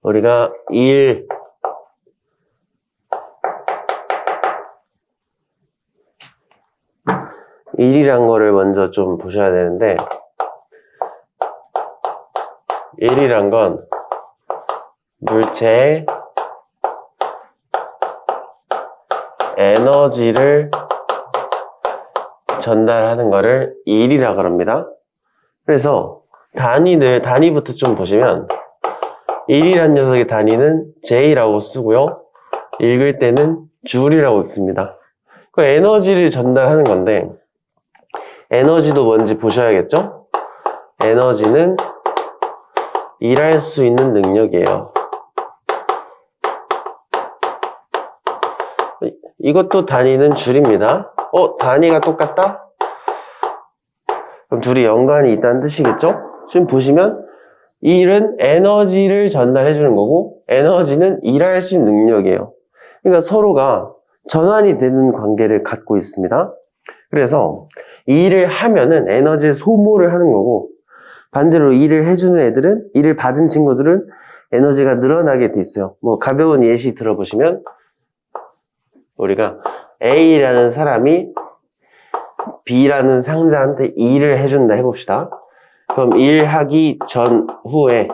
우리가 1이란 거를 먼저 좀 보셔야 되는데, 1이란 건 물체의 에너지를 전달하는 거를 1이라고 합니다. 그래서 단위부터 좀 보시면 1이란 녀석의 단위는 J라고 쓰고요. 읽을 때는 줄이라고 읽습니다. 그 에너지를 전달하는 건데 에너지도 뭔지 보셔야겠죠? 에너지는 일할 수 있는 능력이에요. 이것도 단위는 줄입니다. 단위가 똑같다? 그럼 둘이 연관이 있다는 뜻이겠죠? 지금 보시면 일은 에너지를 전달해 주는 거고 에너지는 일할 수 있는 능력이에요. 그러니까 서로가 전환이 되는 관계를 갖고 있습니다. 그래서 일을 하면은 에너지의 소모를 하는 거고 반대로 일을 해주는 애들은 일을 받은 친구들은 에너지가 늘어나게 돼 있어요. 뭐 가벼운 예시 들어보시면 우리가 A라는 사람이 B라는 상자한테 일을 해준다 해봅시다. 그럼 일하기 전후에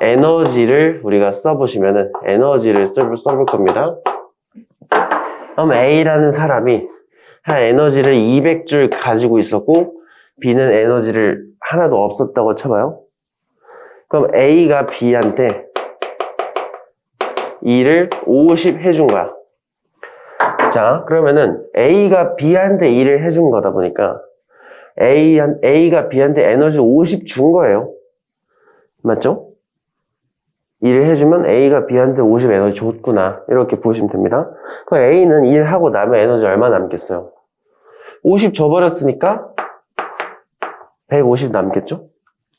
에너지를 우리가 써보시면은 에너지를 써볼 겁니다. 그럼 A라는 사람이 한 에너지를 200줄 가지고 있었고 B는 에너지를 하나도 없었다고 쳐봐요. 그럼 A가 B한테 일을 50 해준 거야. 자, 그러면은 A가 B한테 일을 해준 거다 보니까 A가 B한테 에너지 50 준 거예요. 맞죠? 일을 해주면 A가 B한테 50 에너지 줬구나. 이렇게 보시면 됩니다. 그럼 A는 일하고 나면 에너지 얼마 남겠어요? 50 줘버렸으니까 150 남겠죠?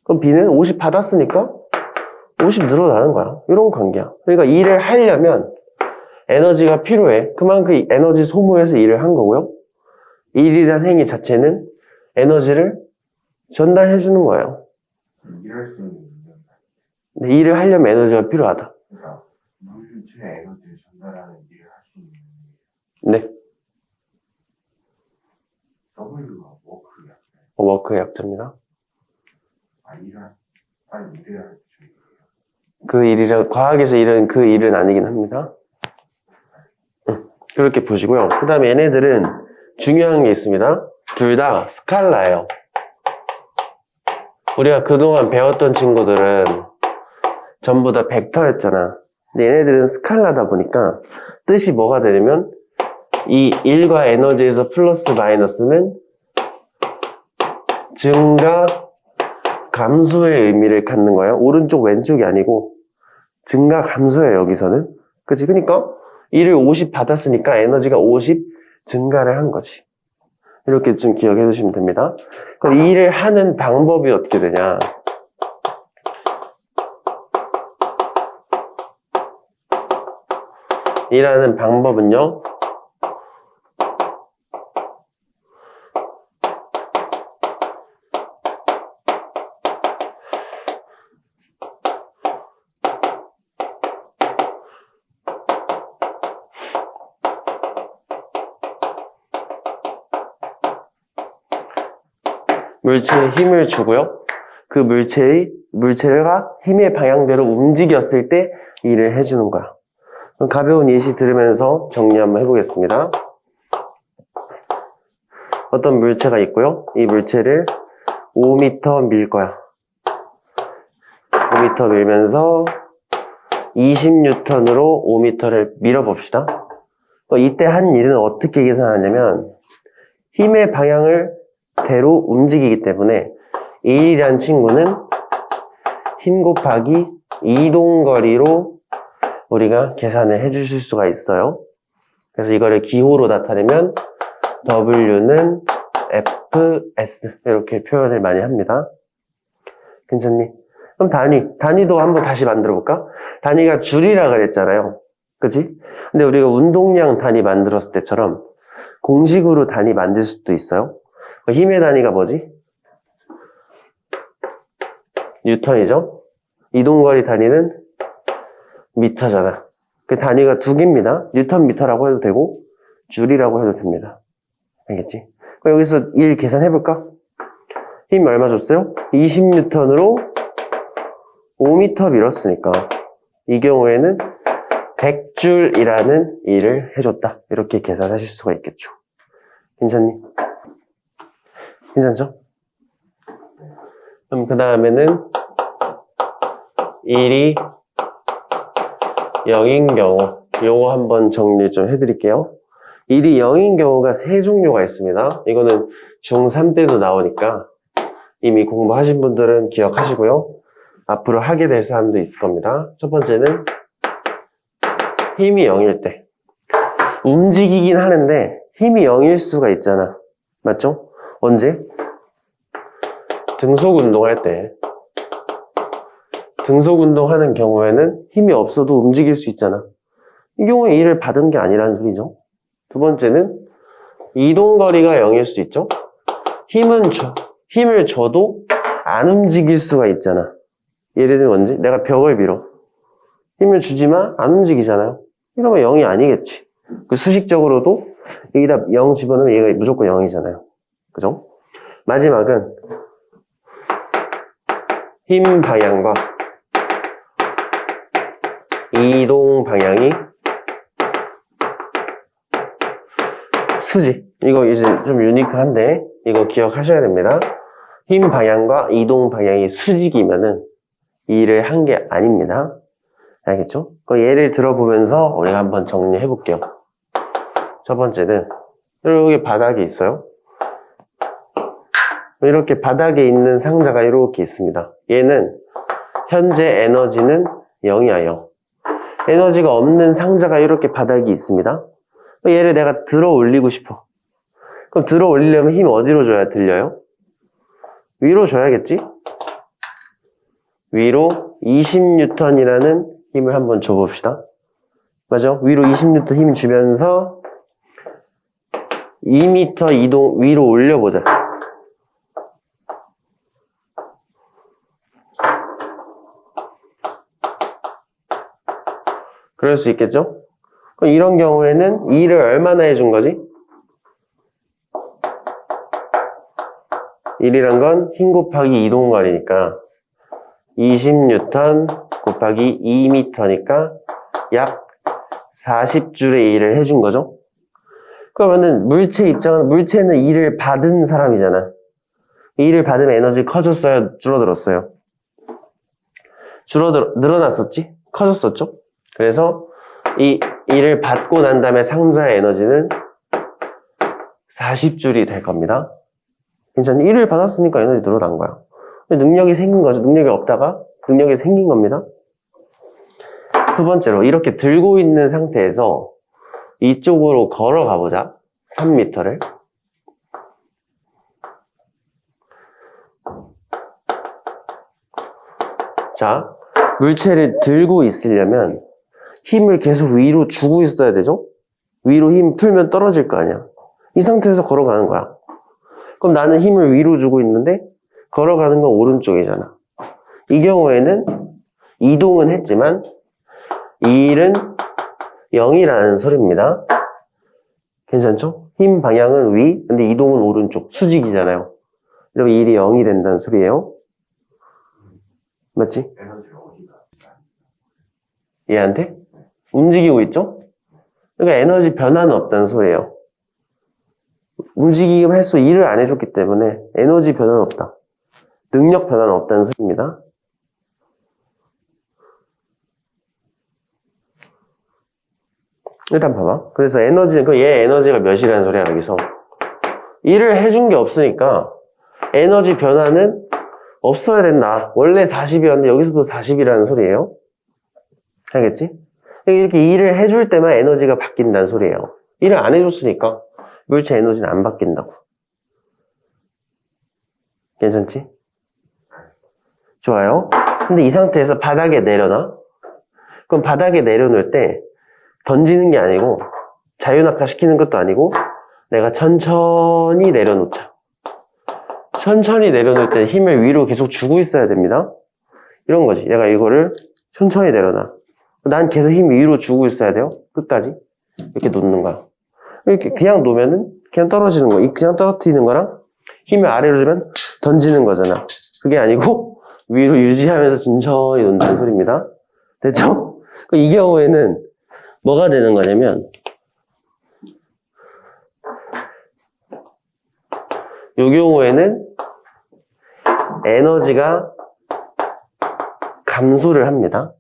그럼 B는 50 받았으니까 50 늘어나는 거야. 이런 관계야. 그러니까 일을 하려면 에너지가 필요해. 그만큼 에너지 소모해서 일을 한 거고요. 일이란 행위 자체는 에너지를 전달해 주는 거예요. 일할 수 있는 근데 일을 하려면 에너지가 필요하다. 그러니까 물질의 에너지를 전달하는 일을 할 수 있는 네. W가 워크야. 워크의 약자입니다. 일을 그 일이라, 과학에서 일은 그 일은 아니긴 합니다. 그렇게 보시고요. 그 다음에 얘네들은 중요한 게 있습니다. 둘 다 스칼라예요. 우리가 그동안 배웠던 친구들은 전부 다 벡터였잖아. 근데 얘네들은 스칼라다 보니까 뜻이 뭐가 되냐면 이 1과 에너지에서 플러스 마이너스는 증가, 감소의 의미를 갖는 거예요. 오른쪽, 왼쪽이 아니고 증가, 감소예요, 여기서는. 그치? 그러니까 일을 50 받았으니까 에너지가 50 증가를 한 거지. 이렇게 좀 기억해 두시면 됩니다. 그럼 이 일을 하는 방법이 어떻게 되냐? 일하는 방법은요, 물체에 힘을 주고요. 그 물체가 힘의 방향대로 움직였을 때 일을 해주는 거야. 그럼 가벼운 예시 들으면서 정리 한번 해보겠습니다. 어떤 물체가 있고요. 이 물체를 5m 밀 거야. 5m 밀면서 20N으로 5m를 밀어봅시다. 이때 한 일은 어떻게 계산하냐면 힘의 방향을 대로 움직이기 때문에 1이란 친구는 힘 곱하기 이동거리로 우리가 계산을 해주실 수가 있어요. 그래서 이거를 기호로 나타내면 W는 FS 이렇게 표현을 많이 합니다. 괜찮니? 그럼 단위도 한번 다시 만들어 볼까? 단위가 줄이라 그랬잖아요. 그치? 근데 우리가 운동량 단위 만들었을 때처럼 공식으로 단위 만들 수도 있어요. 힘의 단위가 뭐지? 뉴턴이죠? 이동거리 단위는 미터잖아. 그 단위가 두 개입니다. 뉴턴 미터라고 해도 되고 줄이라고 해도 됩니다. 알겠지? 그럼 여기서 1 계산해볼까? 힘 얼마 줬어요? 20뉴턴으로 5m 밀었으니까 이 경우에는 100줄이라는 일을 해줬다. 이렇게 계산하실 수가 있겠죠. 괜찮니? 괜찮죠? 그럼 그 다음에는 1이 0인 경우, 요거 한번 정리 좀 해드릴게요. 1이 0인 경우가 세 종류가 있습니다. 이거는 중3 때도 나오니까 이미 공부하신 분들은 기억하시고요. 앞으로 하게 될 사람도 있을 겁니다. 첫 번째는 힘이 0일 때. 움직이긴 하는데 힘이 0일 수가 있잖아. 맞죠? 언제? 등속 운동할 때. 등속 운동하는 경우에는 힘이 없어도 움직일 수 있잖아. 이 경우에 1을 받은 게 아니라는 소리죠. 두 번째는 이동거리가 0일 수 있죠. 힘을 줘도 안 움직일 수가 있잖아. 예를 들면 언제? 내가 벽을 밀어. 힘을 주지만 안 움직이잖아요. 이러면 0이 아니겠지. 그 수식적으로도 여기다 0 집어넣으면 얘가 무조건 0이잖아요. 그죠? 마지막은 힘 방향과 이동 방향이 수직. 이거 이제 좀 유니크한데 이거 기억하셔야 됩니다. 힘 방향과 이동 방향이 수직이면은 이 일을 한 게 아닙니다. 알겠죠? 그 예를 들어보면서 우리가 한번 정리해 볼게요. 첫 번째는 이렇게 바닥이 있어요. 이렇게 바닥에 있는 상자가 이렇게 있습니다. 얘는 현재 에너지는 0이야, 0. 에너지가 없는 상자가 이렇게 바닥이 있습니다. 얘를 내가 들어 올리고 싶어. 그럼 들어 올리려면 힘 어디로 줘야 들려요? 위로 줘야겠지? 위로 20뉴턴이라는 힘을 한번 줘봅시다. 맞아? 위로 20뉴턴 힘 주면서 2m 이동, 위로 올려보자. 그럴 수 있겠죠? 그럼 이런 경우에는 2를 얼마나 해준 거지? 1이란 건 힘 곱하기 이동거리니까 20뉴턴 곱하기 2m니까 약 40줄의 1을 해준 거죠? 그러면은 물체 입장은 물체는 2를 받은 사람이잖아. 2를 받으면 에너지 커졌어요? 줄어들었어요? 늘어났었지? 커졌었죠? 그래서 이 2를 받고 난 다음에 상자의 에너지는 40줄이 될 겁니다. 괜찮니? 1을 받았으니까 에너지 늘어난 거야. 능력이 생긴 거죠. 능력이 없다가 능력이 생긴 겁니다. 두 번째로 이렇게 들고 있는 상태에서 이쪽으로 걸어가 보자. 3m를. 자, 물체를 들고 있으려면 힘을 계속 위로 주고 있어야 되죠? 위로 힘 풀면 떨어질 거 아니야. 이 상태에서 걸어가는 거야. 그럼 나는 힘을 위로 주고 있는데 걸어가는 건 오른쪽이잖아. 이 경우에는 이동은 했지만 이 일은 0이라는 소리입니다. 괜찮죠? 힘 방향은 위, 근데 이동은 오른쪽, 수직이잖아요. 그럼 이 일이 0이 된다는 소리예요. 맞지? 에너지가 어디가? 얘한테? 움직이고 있죠? 그러니까 에너지 변화는 없다는 소리예요. 움직이기만 했어. 일을 안 해줬기 때문에 에너지 변화는 없다. 능력 변화는 없다는 소리입니다. 일단 봐봐. 그래서 에너지는, 얘 에너지가 몇이라는 소리야, 여기서. 일을 해준 게 없으니까 에너지 변화는 없어야 된다. 원래 40이었는데 여기서도 40이라는 소리예요. 알겠지? 이렇게 일을 해줄 때만 에너지가 바뀐다는 소리예요. 일을 안 해줬으니까 물체 에너지는 안 바뀐다고. 괜찮지? 좋아요. 근데 이 상태에서 바닥에 내려놔? 그럼 바닥에 내려놓을 때 던지는 게 아니고 자유낙하 시키는 것도 아니고 내가 천천히 내려놓자. 천천히 내려놓을 때 힘을 위로 계속 주고 있어야 됩니다. 이런 거지. 내가 이거를 천천히 내려놔. 난 계속 힘 위로 주고 있어야 돼요. 끝까지. 이렇게 놓는 거야. 이렇게 그냥 놓으면은 그냥 떨어지는 거. 그냥 떨어뜨리는 거랑 힘을 아래로 주면 던지는 거잖아. 그게 아니고 위로 유지하면서 천천히 놓는 소리입니다. 됐죠? 이 경우에는 뭐가 되는 거냐면 이 경우에는 에너지가 감소를 합니다.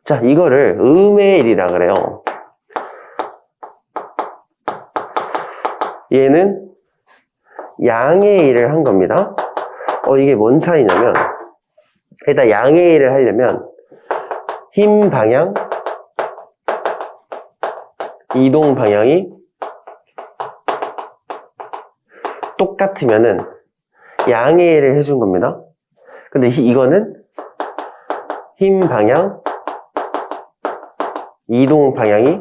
자, 이거를 음의 일이라 그래요. 얘는 양의 일을 한 겁니다. 이게 뭔 차이냐면 일단 양의 일을 하려면 힘 방향, 이동 방향이 똑같으면은 양의 일을 해준 겁니다. 근데 이거는 힘 방향, 이동 방향이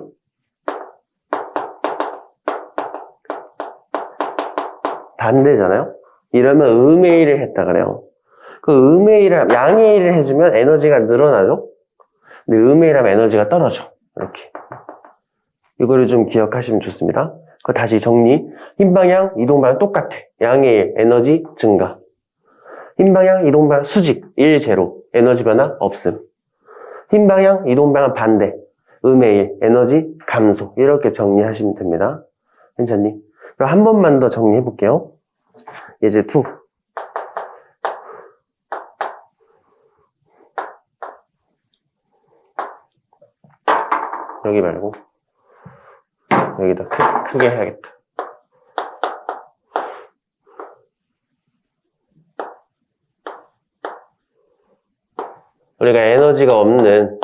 반대잖아요. 이러면 음의 일을 했다 그래요. 그 음의 일을, 양의 일을 해주면 에너지가 늘어나죠. 근데 음의 일을 하면 에너지가 떨어져. 이렇게. 이거를 좀 기억하시면 좋습니다. 그거 다시 정리. 힘 방향, 이동 방향 똑같아. 양의 일, 에너지 증가. 힘 방향, 이동 방향 수직, 1, 제로. 에너지 변화 없음. 힘 방향, 이동 방향 반대. 음의 일, 에너지 감소. 이렇게 정리하시면 됩니다. 괜찮니? 그럼 한 번만 더 정리해 볼게요. 예제 2. 여기 말고 여기다 크게 해야겠다. 우리가 에너지가 없는,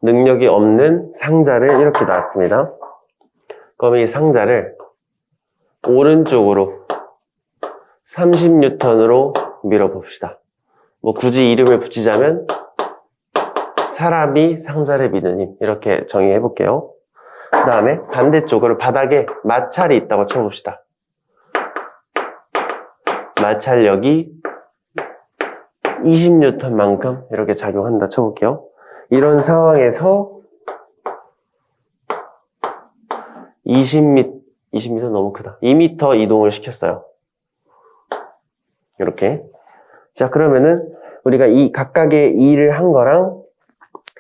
능력이 없는 상자를 이렇게 놨습니다. 그럼 이 상자를 오른쪽으로 30N으로 밀어봅시다. 뭐 굳이 이름을 붙이자면 사람이 상자를 미는 힘, 이렇게 정의해 볼게요. 그 다음에 반대쪽으로 바닥에 마찰이 있다고 쳐봅시다. 마찰력이 20N만큼 이렇게 작용한다 쳐볼게요. 이런 상황에서 20m 너무 크다. 2m 이동을 시켰어요. 이렇게. 자, 그러면은 우리가 이 각각의 일을 한 거랑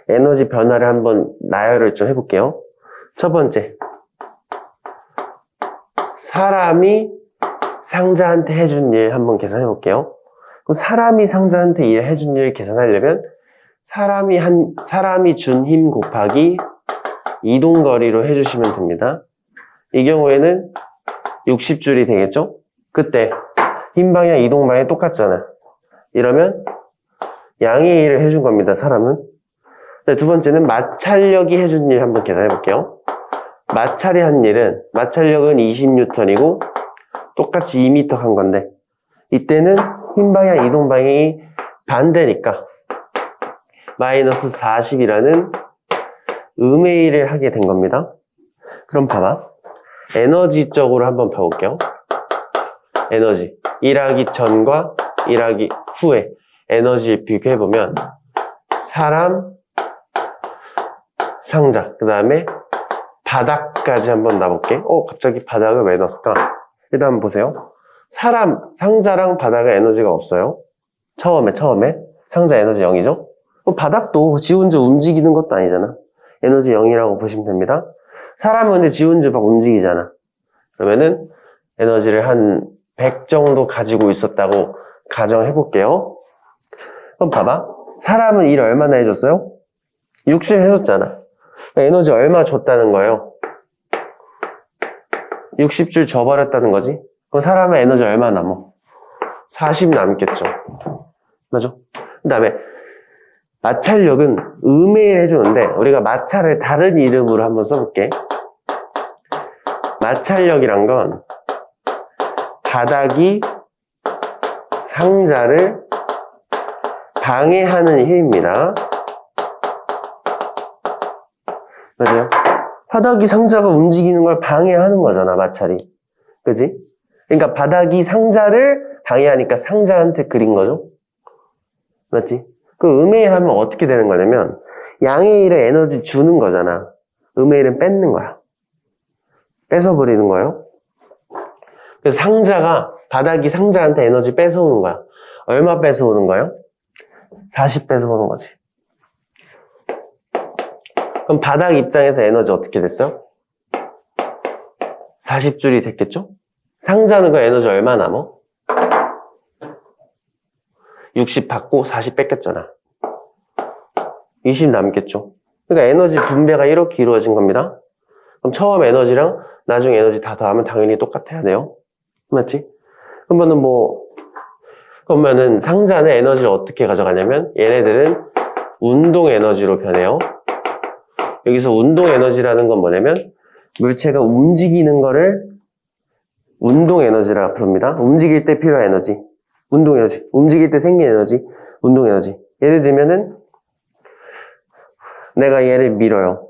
에너지 변화를 한번 나열을 좀 해볼게요. 첫 번째, 사람이 상자한테 해준 일 한번 계산해 볼게요. 그럼 사람이 상자한테 해준 일 계산하려면 사람이 준 힘 곱하기 이동거리로 해주시면 됩니다. 이 경우에는 60줄이 되겠죠? 그때 힘 방향, 이동 방향이 똑같잖아. 이러면 양의 일을 해준 겁니다, 사람은. 두 번째는 마찰력이 해준 일 한번 계산해 볼게요. 마찰이 한 일은, 마찰력은 20N이고 똑같이 2m 한 건데, 이때는 힘 방향, 이동 방향이 반대니까 마이너스 40이라는 음의 일을 하게 된 겁니다. 그럼 봐봐. 에너지 쪽으로 한번 봐볼게요. 에너지. 일하기 전과 일하기 후에 에너지를 비교해보면 사람, 상자, 그 다음에 바닥까지 한번 놔볼게. 갑자기 바닥을 왜 넣었을까? 일단 한번 보세요. 사람, 상자랑 바닥에 에너지가 없어요. 처음에 상자 에너지 0이죠? 바닥도 지 혼자 움직이는 것도 아니잖아. 에너지 0이라고 보시면 됩니다. 사람은 근데 지 혼자 막 움직이잖아. 그러면은 에너지를 한 100 정도 가지고 있었다고 가정해 볼게요. 그럼 봐봐. 사람은 일 얼마나 해줬어요? 60 해줬잖아. 에너지 얼마 줬다는 거예요? 60줄 줘버렸다는 거지. 그럼 사람은 에너지 얼마 남어? 40 남겠죠. 맞아? 그 다음에 마찰력은 음의 일 해주는데 우리가 마찰을 다른 이름으로 한번 써볼게. 마찰력이란 건 바닥이 상자를 방해하는 힘입니다. 맞아요? 바닥이 상자가 움직이는 걸 방해하는 거잖아, 마찰이. 그지? 그러니까 바닥이 상자를 방해하니까 상자한테 그린 거죠? 맞지? 그 음의 일 하면 어떻게 되는 거냐면 양의 1에 에너지 주는 거잖아. 음의 1은 뺏는 거야. 뺏어버리는 거예요. 그래서 바닥이 상자한테 에너지 뺏어오는 거야. 얼마 뺏어오는 거예요? 40 뺏어오는 거지. 그럼 바닥 입장에서 에너지 어떻게 됐어요? 40줄이 됐겠죠? 상자는 그 에너지 얼마 남어? 60 받고 40 뺏겼잖아. 20 남겠죠? 그러니까 에너지 분배가 이렇게 이루어진 겁니다. 그럼 처음 에너지랑 나중 에너지 다 더하면 당연히 똑같아야 돼요. 맞지? 그러면은 상자는 에너지를 어떻게 가져가냐면 얘네들은 운동 에너지로 변해요. 여기서 운동 에너지라는 건 뭐냐면 물체가 움직이는 거를 운동 에너지라 부릅니다. 움직일 때 필요한 에너지, 운동 에너지. 움직일 때 생긴 에너지, 운동 에너지. 예를 들면은 내가 얘를 밀어요.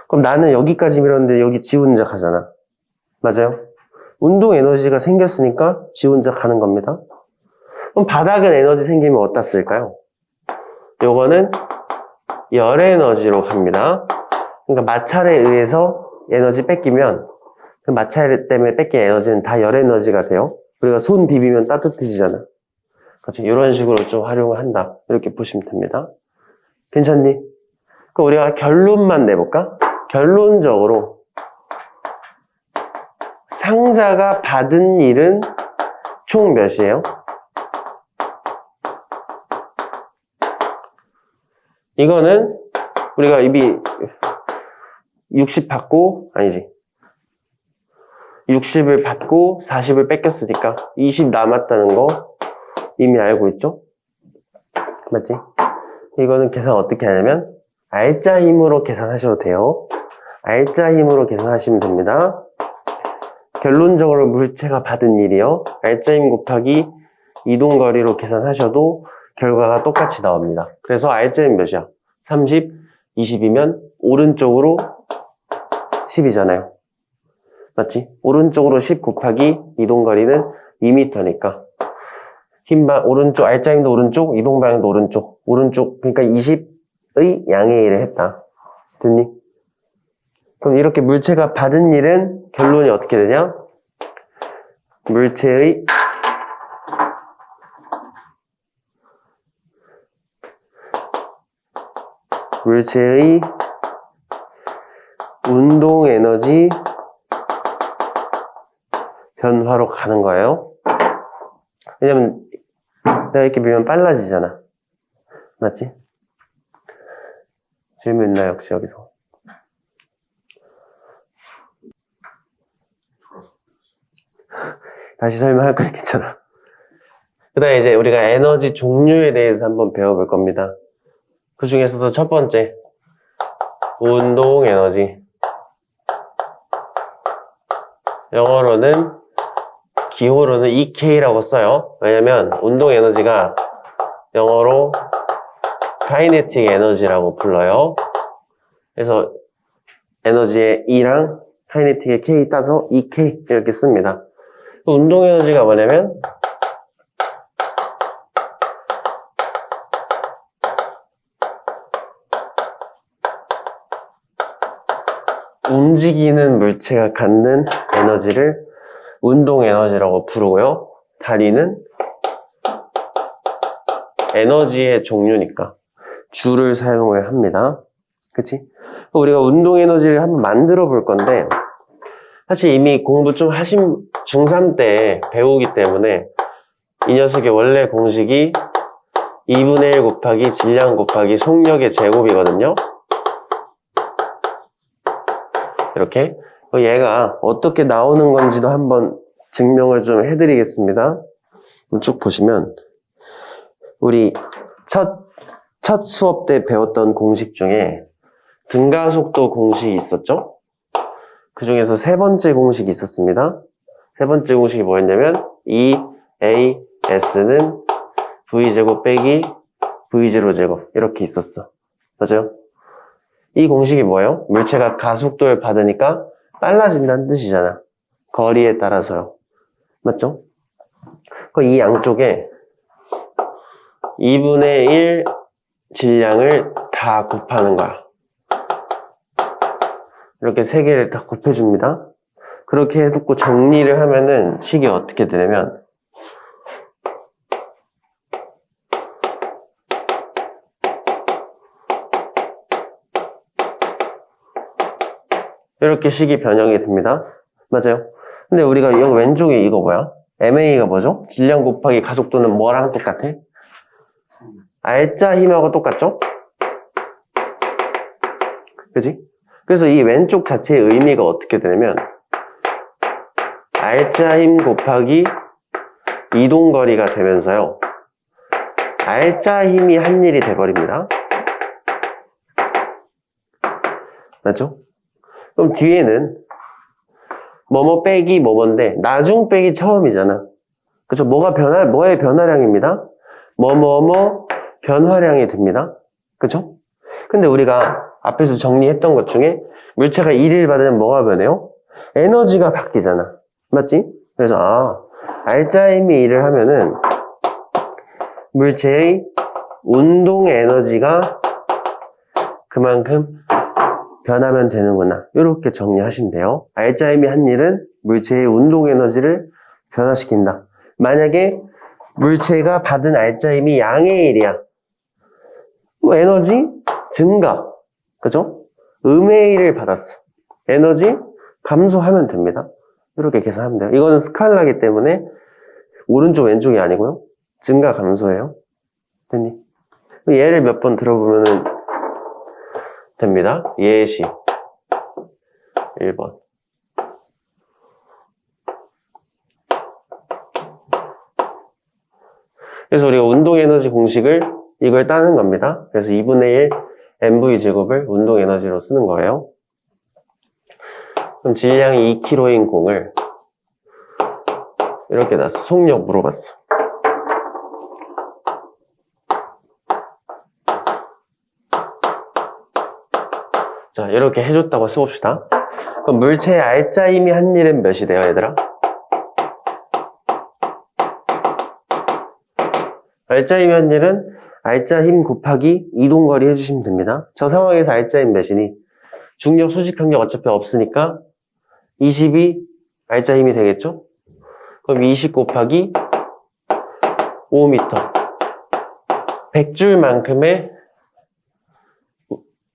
그럼 나는 여기까지 밀었는데 여기 지 혼자 가잖아. 맞아요? 운동 에너지가 생겼으니까 지 혼자 가는 겁니다. 그럼 바닥은 에너지 생기면 어디다 쓸까요? 요거는 열 에너지로 갑니다. 그러니까 마찰에 의해서 에너지 뺏기면 그 마찰 때문에 뺏긴 에너지는 다 열 에너지가 돼요. 우리가 손 비비면 따뜻해지잖아. 그렇지? 이런 식으로 좀 활용을 한다. 이렇게 보시면 됩니다. 괜찮니? 그럼 우리가 결론만 내볼까? 결론적으로 상자가 받은 일은 총 몇이에요? 이거는 우리가 이미 60 받고, 아니지. 60을 받고 40을 뺏겼으니까 20 남았다는 거 이미 알고 있죠? 맞지? 이거는 계산 어떻게 하냐면 알짜 힘으로 계산하셔도 돼요. 알짜 힘으로 계산하시면 됩니다. 결론적으로 물체가 받은 일이요. 알짜 힘 곱하기 이동거리로 계산하셔도 결과가 똑같이 나옵니다. 그래서 알짜 힘 몇이야? 30, 20이면 오른쪽으로 10이잖아요. 맞지? 오른쪽으로 10 곱하기 이동거리는 2m니까 오른쪽, 알짜 힘도 오른쪽, 이동 방향도 오른쪽, 그러니까 20의 양의 일을 했다. 됐니? 그럼 이렇게 물체가 받은 일은 결론이 어떻게 되냐? 물체의 운동 에너지 변화로 가는 거예요. 왜냐면 내가 이렇게 밀면 빨라지잖아. 맞지? 질문 있나요, 혹시 여기서? 다시 설명할 거니까 괜찮아. 그 다음에 이제 우리가 에너지 종류에 대해서 한번 배워볼 겁니다. 그 중에서도 첫 번째, 운동 에너지. 영어로는, 기호로는 EK라고 써요. 왜냐면 운동 에너지가 영어로 카이네틱 에너지라고 불러요. 그래서 에너지의 E랑 카이네틱의 K 따서 EK 이렇게 씁니다. 운동 에너지가 뭐냐면 움직이는 물체가 갖는 에너지를 운동 에너지라고 부르고요. 다리는 에너지의 종류니까 줄을 사용을 합니다. 그치? 우리가 운동 에너지를 한번 만들어 볼 건데 사실 이미 공부 좀 하신 중3 때 배우기 때문에 이 녀석의 원래 공식이 2분의 1 곱하기 질량 곱하기 속력의 제곱이거든요. 이렇게 얘가 어떻게 나오는 건지도 한번 증명을 좀 해드리겠습니다. 쭉 보시면 우리 첫 수업 때 배웠던 공식 중에 등가속도 공식이 있었죠? 그 중에서 세 번째 공식이 있었습니다. 세 번째 공식이 뭐였냐면 EAS는 V제곱 빼기 V0제곱 이렇게 있었어. 맞아요? 이 공식이 뭐예요? 물체가 가속도를 받으니까 빨라진다는 뜻이잖아. 거리에 따라서요. 맞죠? 이 양쪽에 2분의 1 질량을 다 곱하는 거야. 이렇게 세 개를 다 곱해줍니다. 그렇게 해놓고 정리를 하면은 식이 어떻게 되냐면 이렇게 식이 변형이 됩니다. 맞아요? 근데 우리가 여기 왼쪽에 이거 뭐야? MA가 뭐죠? 질량 곱하기 가속도는 뭐랑 똑같아? 알짜 힘하고 똑같죠? 그지? 그래서 이 왼쪽 자체의 의미가 어떻게 되냐면 알짜 힘 곱하기 이동거리가 되면서요. 알짜 힘이 한 일이 돼버립니다. 맞죠? 그럼 뒤에는 뭐뭐 빼기 뭐뭐인데 나중 빼기 처음이잖아. 그죠? 뭐의 변화량입니다. 뭐뭐뭐 변화량이 됩니다. 그죠? 근데 우리가 앞에서 정리했던 것 중에 물체가 1을 받으면 뭐가 변해요? 에너지가 바뀌잖아. 맞지? 그래서 알짜 힘이 1을 하면은 물체의 운동 에너지가 그만큼 변하면 되는구나. 이렇게 정리하시면 돼요. 알짜 힘이 한 일은 물체의 운동 에너지를 변화시킨다. 만약에 물체가 받은 알짜 힘이 양의 일이야. 뭐 에너지 증가. 그죠? 음의 일을 받았어. 에너지 감소하면 됩니다. 이렇게 계산하면 돼요. 이거는 스칼라기 때문에 오른쪽 왼쪽이 아니고요. 증가 감소예요. 됐니? 예를 몇 번 들어보면은 됩니다. 예시 1번. 그래서 우리가 운동에너지 공식을 이걸 따는 겁니다. 그래서 2분의 1 mv제곱을 운동에너지로 쓰는 거예요. 그럼 질량이 2kg인 공을 이렇게 놨어. 속력 물어봤어. 자, 이렇게 해줬다고 써봅시다. 그럼 물체의 알짜 힘이 한 일은 몇이 돼요, 얘들아? 알짜 힘이 한 일은 알짜 힘 곱하기 이동거리 해주시면 됩니다. 저 상황에서 알짜 힘 몇이니? 중력, 수직 항력 어차피 없으니까 20이 알짜 힘이 되겠죠? 그럼 20 곱하기 5m. 100줄만큼의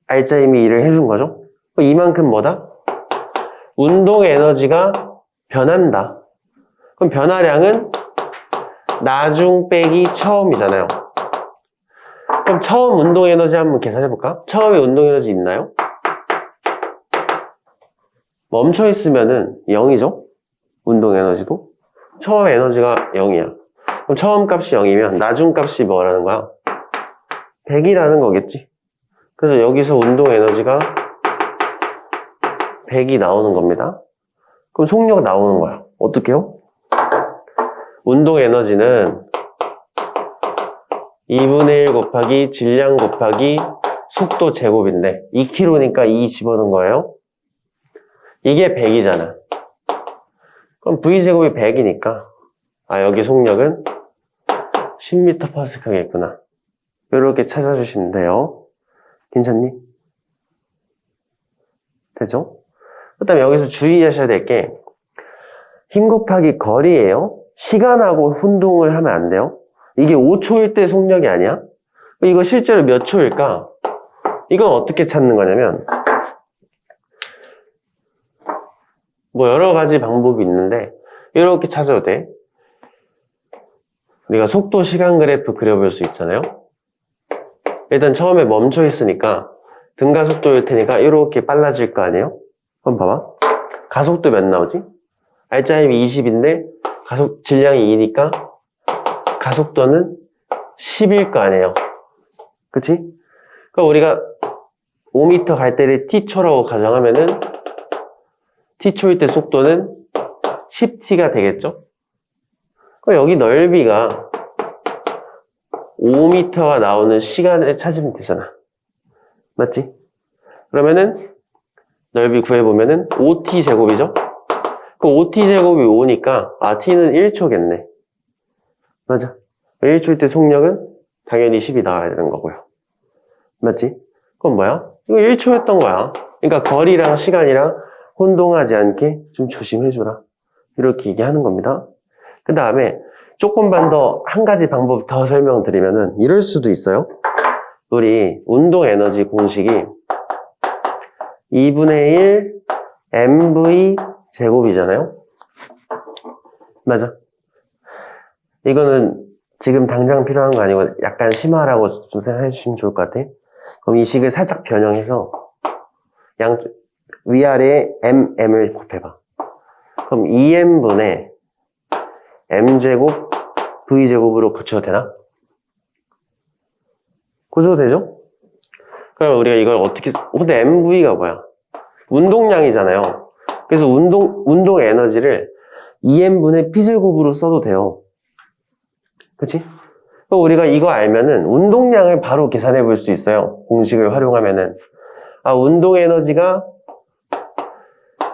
알짜 힘이 일을 해준 거죠? 이만큼 뭐다? 운동 에너지가 변한다. 그럼 변화량은 나중 빼기 처음이잖아요. 그럼 처음 운동 에너지 한번 계산해볼까? 처음에 운동 에너지 있나요? 멈춰 있으면은 0이죠? 운동 에너지도. 처음 에너지가 0이야. 그럼 처음 값이 0이면 나중 값이 뭐라는 거야? 100이라는 거겠지? 그래서 여기서 운동 에너지가 100이 나오는 겁니다. 그럼 속력 나오는 거야. 어떻게요? 운동 에너지는 2분의 1 곱하기 질량 곱하기 속도 제곱인데 2kg니까 2 집어넣은 거예요. 이게 100이잖아. 그럼 V제곱이 100이니까 여기 속력은 10m/s겠구나. 이렇게 찾아주시면 돼요. 괜찮니? 되죠? 그 다음에 여기서 주의하셔야 될 게 힘 곱하기 거리예요. 시간하고 혼동을 하면 안 돼요. 이게 5초일 때 속력이 아니야? 이거 실제로 몇 초일까? 이건 어떻게 찾는 거냐면 뭐 여러 가지 방법이 있는데 이렇게 찾아도 돼. 우리가 속도 시간 그래프 그려볼 수 있잖아요. 일단 처음에 멈춰 있으니까 등가속도일 테니까 이렇게 빨라질 거 아니에요? 한번 봐봐. 가속도 몇 나오지? 알짜 힘이 20인데 질량이 2니까 가속도는 10일 거 아니에요. 그치? 그럼 우리가 5m 갈 때를 t초라고 가정하면은 t초일 때 속도는 10t가 되겠죠? 그럼 여기 넓이가 5m가 나오는 시간을 찾으면 되잖아. 맞지? 그러면은 넓이 구해보면은 5t 제곱이죠? 그 5t 제곱이 5니까 t는 1초겠네. 맞아. 1초일 때 속력은 당연히 10이 나와야 되는 거고요. 맞지? 그건 뭐야? 이거 1초였던 거야. 그러니까 거리랑 시간이랑 혼동하지 않게 좀 조심해줘라. 이렇게 얘기하는 겁니다. 그 다음에 조금만 더 한 가지 방법 더 설명드리면은 이럴 수도 있어요. 우리 운동 에너지 공식이 2분의 1 mv 제곱이잖아요. 맞아. 이거는 지금 당장 필요한 거 아니고 약간 심화라고 좀 생각해 주시면 좋을 것 같아. 그럼 이 식을 살짝 변형해서 위아래에 mm을 곱해봐. 그럼 2m분의 m제곱 v제곱으로 고쳐도 되나? 고쳐도 되죠? 그럼 우리가 이걸 어떻게, 근데 mv가 뭐야? 운동량이잖아요. 그래서 운동 에너지를 2m분의 p제곱으로 써도 돼요. 그치? 그럼 우리가 이거 알면은 운동량을 바로 계산해 볼 수 있어요. 공식을 활용하면은. 아, 운동 에너지가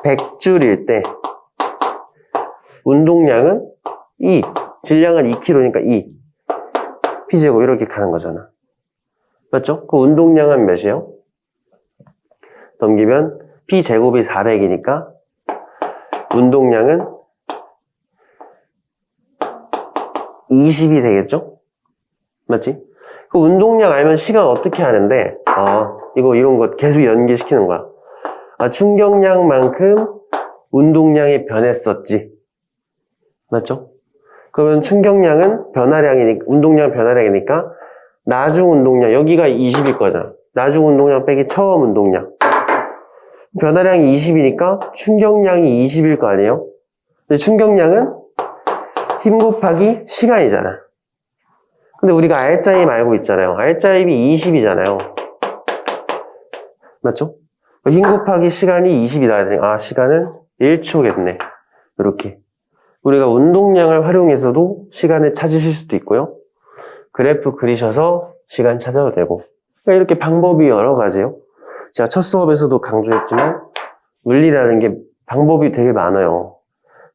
100줄일 때 운동량은 2, 질량은 2kg니까 2, p제곱 이렇게 가는 거잖아. 맞죠? 그 운동량은 몇이에요? 넘기면 p제곱이 400이니까 운동량은 20이 되겠죠? 맞지? 그 운동량 알면 시간 어떻게 하는데, 이런 거 계속 연계시키는 거야. 아, 충격량만큼 운동량이 변했었지. 맞죠? 그러면 충격량은 변화량이니까, 운동량 변화량이니까, 나중 운동량, 여기가 20일 거잖아. 나중 운동량 빼기 처음 운동량. 변화량이 20이니까 충격량이 20일 거 아니에요? 근데 충격량은 힘 곱하기 시간이잖아. 근데 우리가 R자임 알고 있잖아요. R자임이 20이잖아요. 맞죠? 힘 곱하기 시간이 20이 나야 되니까, 시간은 1초겠네. 이렇게. 우리가 운동량을 활용해서도 시간을 찾으실 수도 있고요. 그래프 그리셔서 시간 찾아도 되고. 그러니까 이렇게 방법이 여러 가지요. 제가 첫 수업에서도 강조했지만, 물리라는 게 방법이 되게 많아요.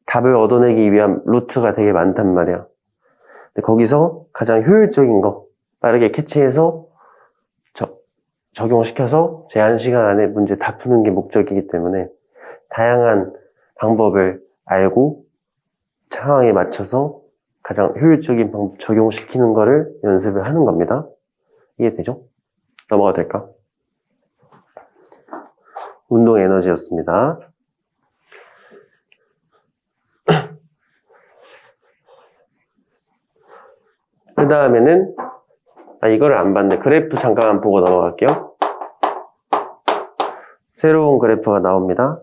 답을 얻어내기 위한 루트가 되게 많단 말이야. 근데 거기서 가장 효율적인 거 빠르게 캐치해서 적용시켜서 제한 시간 안에 문제 다 푸는 게 목적이기 때문에 다양한 방법을 알고 상황에 맞춰서 가장 효율적인 방법 적용시키는 거를 연습을 하는 겁니다. 이해되죠? 넘어가도 될까? 운동 에너지였습니다. 그 다음에는 이거를 안 봤네. 그래프 잠깐 보고 넘어갈게요. 새로운 그래프가 나옵니다.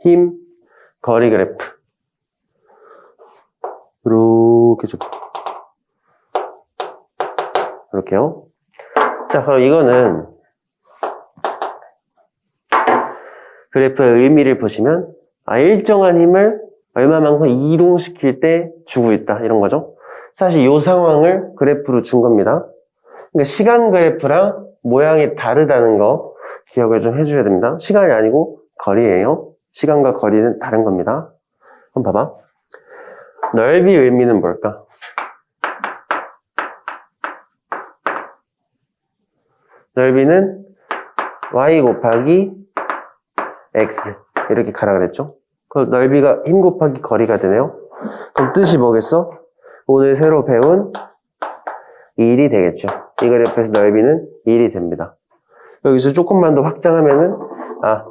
힘, 거리 그래프. 이렇게 좀. 이렇게요. 자, 그럼 이거는 그래프의 의미를 보시면 일정한 힘을 얼마만큼 이동시킬 때 주고 있다 이런 거죠. 사실 이 상황을 그래프로 준 겁니다. 그러니까 시간 그래프랑 모양이 다르다는 거 기억을 좀 해줘야 됩니다. 시간이 아니고 거리예요. 시간과 거리는 다른 겁니다. 한번 봐봐. 넓이 의미는 뭘까? 넓이는 y 곱하기 x 이렇게 가라 그랬죠? 그 넓이가 힘 곱하기 거리가 되네요. 그럼 뜻이 뭐겠어? 오늘 새로 배운 1이 되겠죠. 이 그래프에서 넓이는 1이 됩니다. 여기서 조금만 더 확장하면은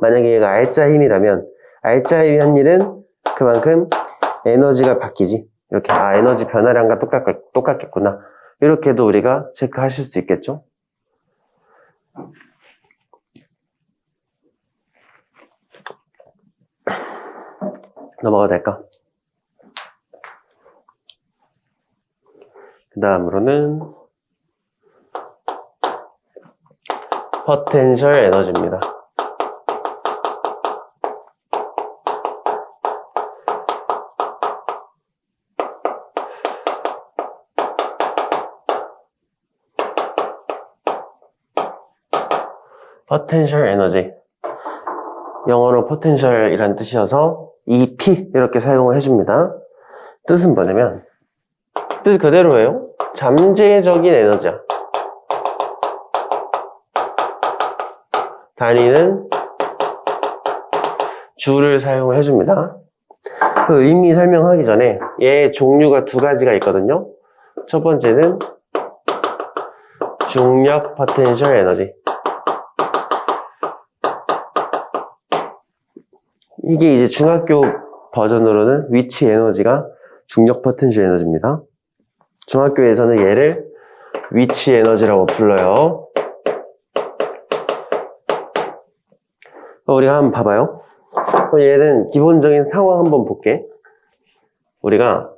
만약에 얘가 R자 힘이라면 R자의 한 일은 그만큼 에너지가 바뀌지. 이렇게 에너지 변화량과 똑같겠구나. 이렇게도 우리가 체크하실 수 있겠죠. 넘어가도 될까? 그 다음으로는 포텐셜 에너지입니다. 포텐셜 에너지. 영어로 포텐셜이라는 뜻이어서 EP 이렇게 사용을 해줍니다. 뜻은 뭐냐면, 뜻 그대로예요. 잠재적인 에너지야. 단위는 줄을 사용해 줍니다. 그 의미 설명하기 전에 얘 종류가 두 가지가 있거든요. 첫 번째는 중력 포텐셜 에너지. 이게 이제 중학교 버전으로는 위치 에너지가 중력 포텐셜 에너지입니다. 중학교에서는 얘를 위치 에너지라고 불러요. 우리가 한번 봐봐요. 얘는 기본적인 상황 한번 볼게. 우리가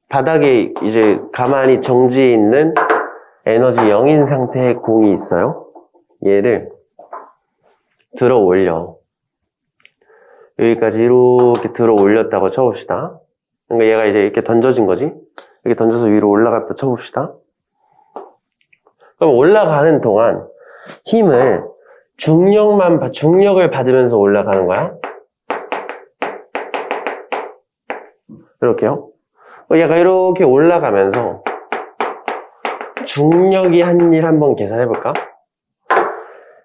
바닥에 이제 가만히 정지해 있는 에너지 0인 상태의 공이 있어요. 얘를 들어 올려. 여기까지 이렇게 들어 올렸다고 쳐봅시다. 그러니까 얘가 이제 이렇게 던져진 거지. 이렇게 던져서 위로 올라갔다 쳐봅시다. 그럼 올라가는 동안 힘을 중력을 받으면서 올라가는 거야. 이렇게요. 얘가 이렇게 올라가면서 중력이 한 일 한번 계산해 볼까?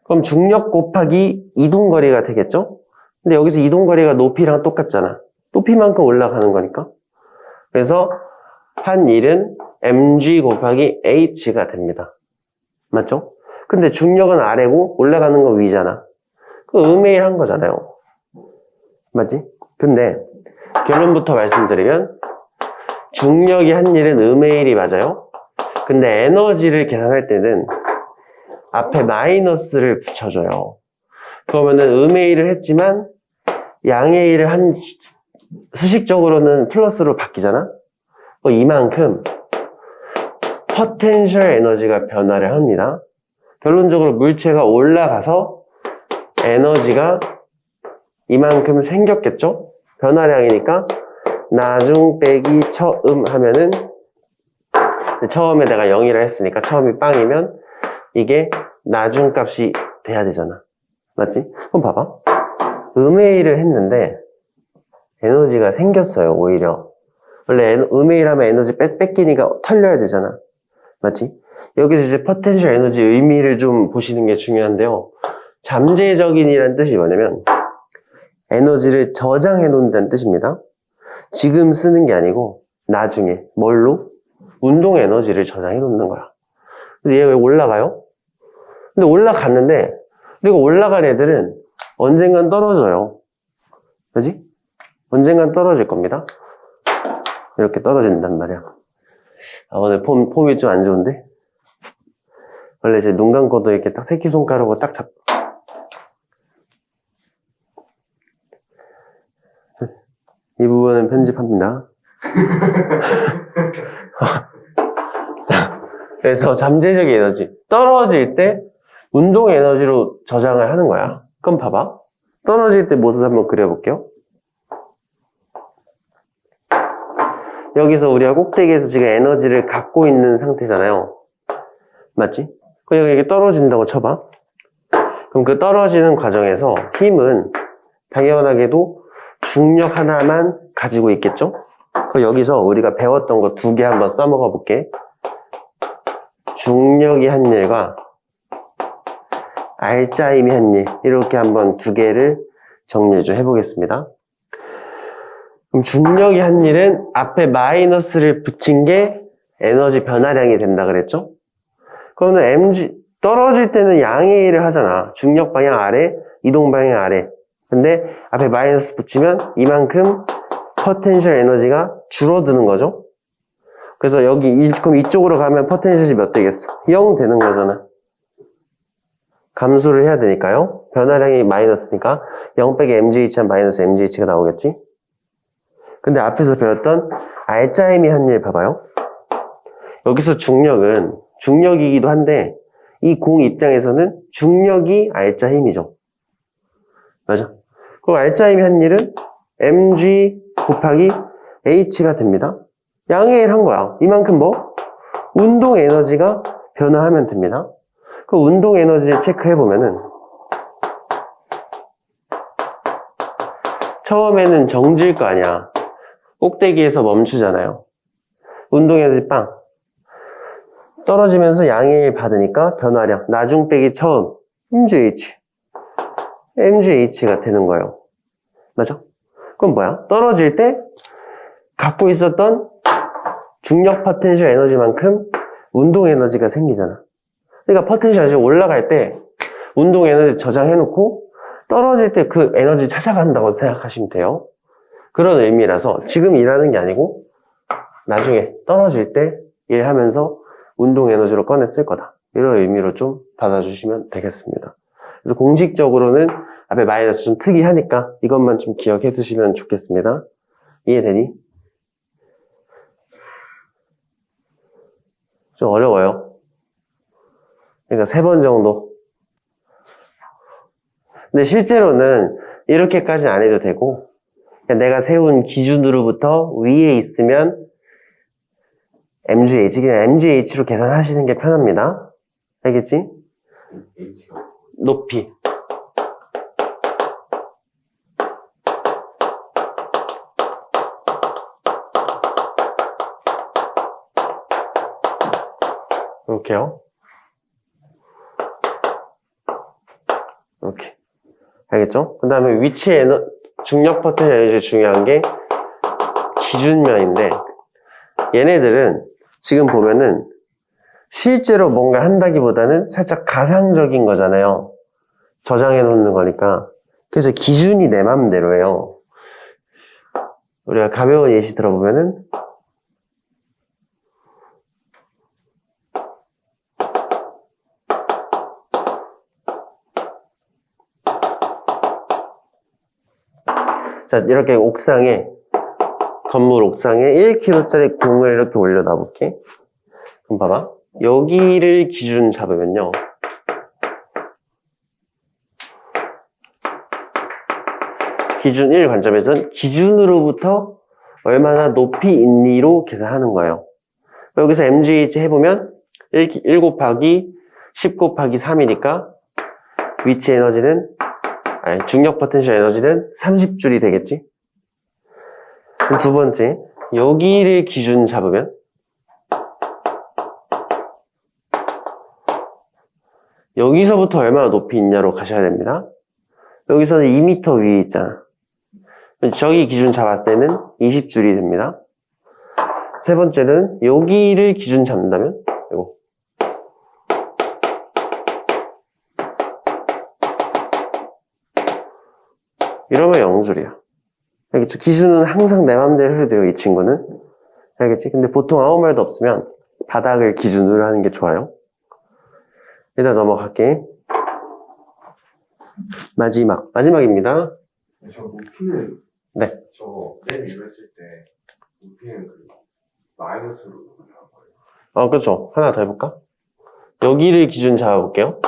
그럼 중력 곱하기 이동거리가 되겠죠? 근데 여기서 이동거리가 높이랑 똑같잖아. 높이만큼 올라가는 거니까. 그래서 한 일은 mg 곱하기 h가 됩니다. 맞죠? 근데 중력은 아래고 올라가는 건 위잖아. 그 음의 일 한 거잖아요. 맞지? 근데 결론부터 말씀드리면 중력이 한 일은 음의 일이 맞아요. 근데 에너지를 계산할 때는 앞에 마이너스를 붙여줘요. 그러면은 음의 일을 했지만 양의 일을 한 수식적으로는 플러스로 바뀌잖아. 이만큼 포텐셜 에너지가 변화를 합니다. 결론적으로 물체가 올라가서 에너지가 이만큼 생겼겠죠? 변화량이니까 나중 빼기 처음 하면은 처음에 내가 0이라 했으니까 처음이 빵이면 이게 나중 값이 돼야 되잖아. 맞지? 그럼 봐봐. 음의 일을 했는데 에너지가 생겼어요. 오히려 원래 음의 일 하면 에너지 뺏기니까 털려야 되잖아. 맞지? 여기서 이제 포텐셜 에너지 의미를 좀 보시는 게 중요한데요. 잠재적인이라는 뜻이 뭐냐면 에너지를 저장해 놓는다는 뜻입니다. 지금 쓰는 게 아니고 나중에 뭘로? 운동 에너지를 저장해 놓는 거야. 그래서 얘 왜 올라가요? 근데 올라갔는데 그리고 올라간 애들은 언젠간 떨어져요. 그지? 언젠간 떨어질 겁니다. 이렇게 떨어진단 말이야. 오늘 폼이 좀 안 좋은데? 원래 이제 눈 감고도 이렇게 딱 새끼손가락으로 딱 잡고 이 부분은 편집합니다. 자, 그래서 잠재적 에너지 떨어질 때 운동 에너지로 저장을 하는 거야. 그럼 봐봐. 떨어질 때 모습 한번 그려볼게요. 여기서 우리가 꼭대기에서 지금 에너지를 갖고 있는 상태잖아요. 맞지? 그럼 여기 이렇게 떨어진다고 쳐봐. 그럼 그 떨어지는 과정에서 힘은 당연하게도 중력 하나만 가지고 있겠죠? 그럼 여기서 우리가 배웠던 거 두 개 한번 써먹어 볼게. 중력이 한 일과 알짜임이 한 일, 이렇게 한번 두 개를 정리 좀 해보겠습니다. 그럼 중력이 한 일은 앞에 마이너스를 붙인 게 에너지 변화량이 된다 그랬죠? 그러면 mg 떨어질 때는 양의 일을 하잖아. 중력 방향 아래, 이동 방향 아래. 근데 앞에 마이너스 붙이면 이만큼 포텐셜 에너지가 줄어드는 거죠. 그래서 그럼 이쪽으로 가면 포텐셜이 몇 되겠어? 0 되는 거잖아. 감소를 해야 되니까요. 변화량이 마이너스니까 0 빼기 mgh 한 마이너스 mgh가 나오겠지? 근데 앞에서 배웠던 알짜임이 한 일 봐봐요. 여기서 중력은 중력이기도 한데 이 공 입장에서는 중력이 알짜 힘이죠. 맞아? 그럼 알짜 힘이 한 일은 mg 곱하기 h가 됩니다. 양의 일 한 거야. 이만큼 뭐? 운동 에너지가 변화하면 됩니다. 그 운동 에너지 체크해보면은 처음에는 정지일 거 아니야. 꼭대기에서 멈추잖아요. 운동 에너지 빵. 떨어지면서 양의 받으니까 변화량. 나중 빼기 처음. mgh가 되는 거예요. 맞아? 그럼 뭐야? 떨어질 때 갖고 있었던 중력 포텐셜 에너지만큼 운동 에너지가 생기잖아. 그러니까 포텐셜 에너지 올라갈 때 운동 에너지 저장해놓고 떨어질 때 그 에너지 찾아간다고 생각하시면 돼요. 그런 의미라서 지금 일하는 게 아니고 나중에 떨어질 때 일하면서 운동 에너지로 꺼내 쓸 거다. 이런 의미로 좀 받아주시면 되겠습니다. 그래서 공식적으로는 앞에 마이너스 좀 특이하니까 이것만 좀 기억해 두시면 좋겠습니다. 이해되니? 좀 어려워요. 그러니까 3번 정도. 근데 실제로는 이렇게까지 안 해도 되고 그냥 내가 세운 기준으로부터 위에 있으면 MGH, 그냥 MGH로 계산하시는 게 편합니다. 알겠지? H가 높이. 이렇게요. 이렇게. 알겠죠? 그 다음에 위치 중력 포텐셜 에너지 중요한 게 기준면인데 얘네들은 지금 보면은 실제로 뭔가 한다기보다는 살짝 가상적인 거잖아요. 저장해 놓는 거니까. 그래서 기준이 내 맘대로예요. 우리가 가벼운 예시 들어보면은 자, 이렇게 건물 옥상에 1kg짜리 공을 이렇게 올려놔 볼게. 그럼 봐봐. 여기를 기준 잡으면요. 기준 1 관점에서는 기준으로부터 얼마나 높이 있니로 계산하는 거예요. 여기서 MGH 해보면 1 곱하기 10 곱하기 3이니까 위치 에너지는 중력 포텐셜 에너지는 30줄이 되겠지? 그럼 두 번째, 여기를 기준 잡으면 여기서부터 얼마나 높이 있냐로 가셔야 됩니다. 여기서는 2m 위에 있잖아. 저기 기준 잡았을 때는 20줄이 됩니다. 세 번째는 여기를 기준 잡는다면 이거. 이러면 0줄이야. 알겠죠? 기준은 항상 내 맘대로 해도 돼요, 이 친구는. 알겠지? 근데 보통 아무 말도 없으면 바닥을 기준으로 하는 게 좋아요. 일단 넘어갈게. 마지막입니다. 저 높이는 네. 저거 맨 위로 했을 때 높이는 그 마이너스로 나온 거예요. 그렇죠. 하나 더 해볼까? 여기를 기준 잡아볼게요.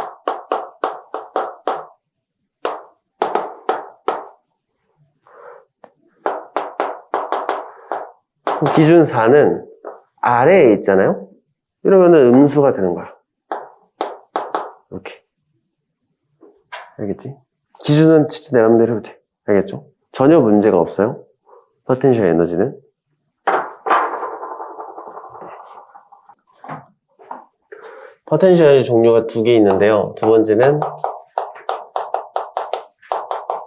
기준 4는 아래에 있잖아요? 이러면은 음수가 되는 거야. 이렇게. 알겠지? 기준은 진짜 내 맘대로 해도 돼. 알겠죠? 전혀 문제가 없어요. 포텐셜 에너지는. 포텐셜 에너지 종류가 2개 있는데요. 두 번째는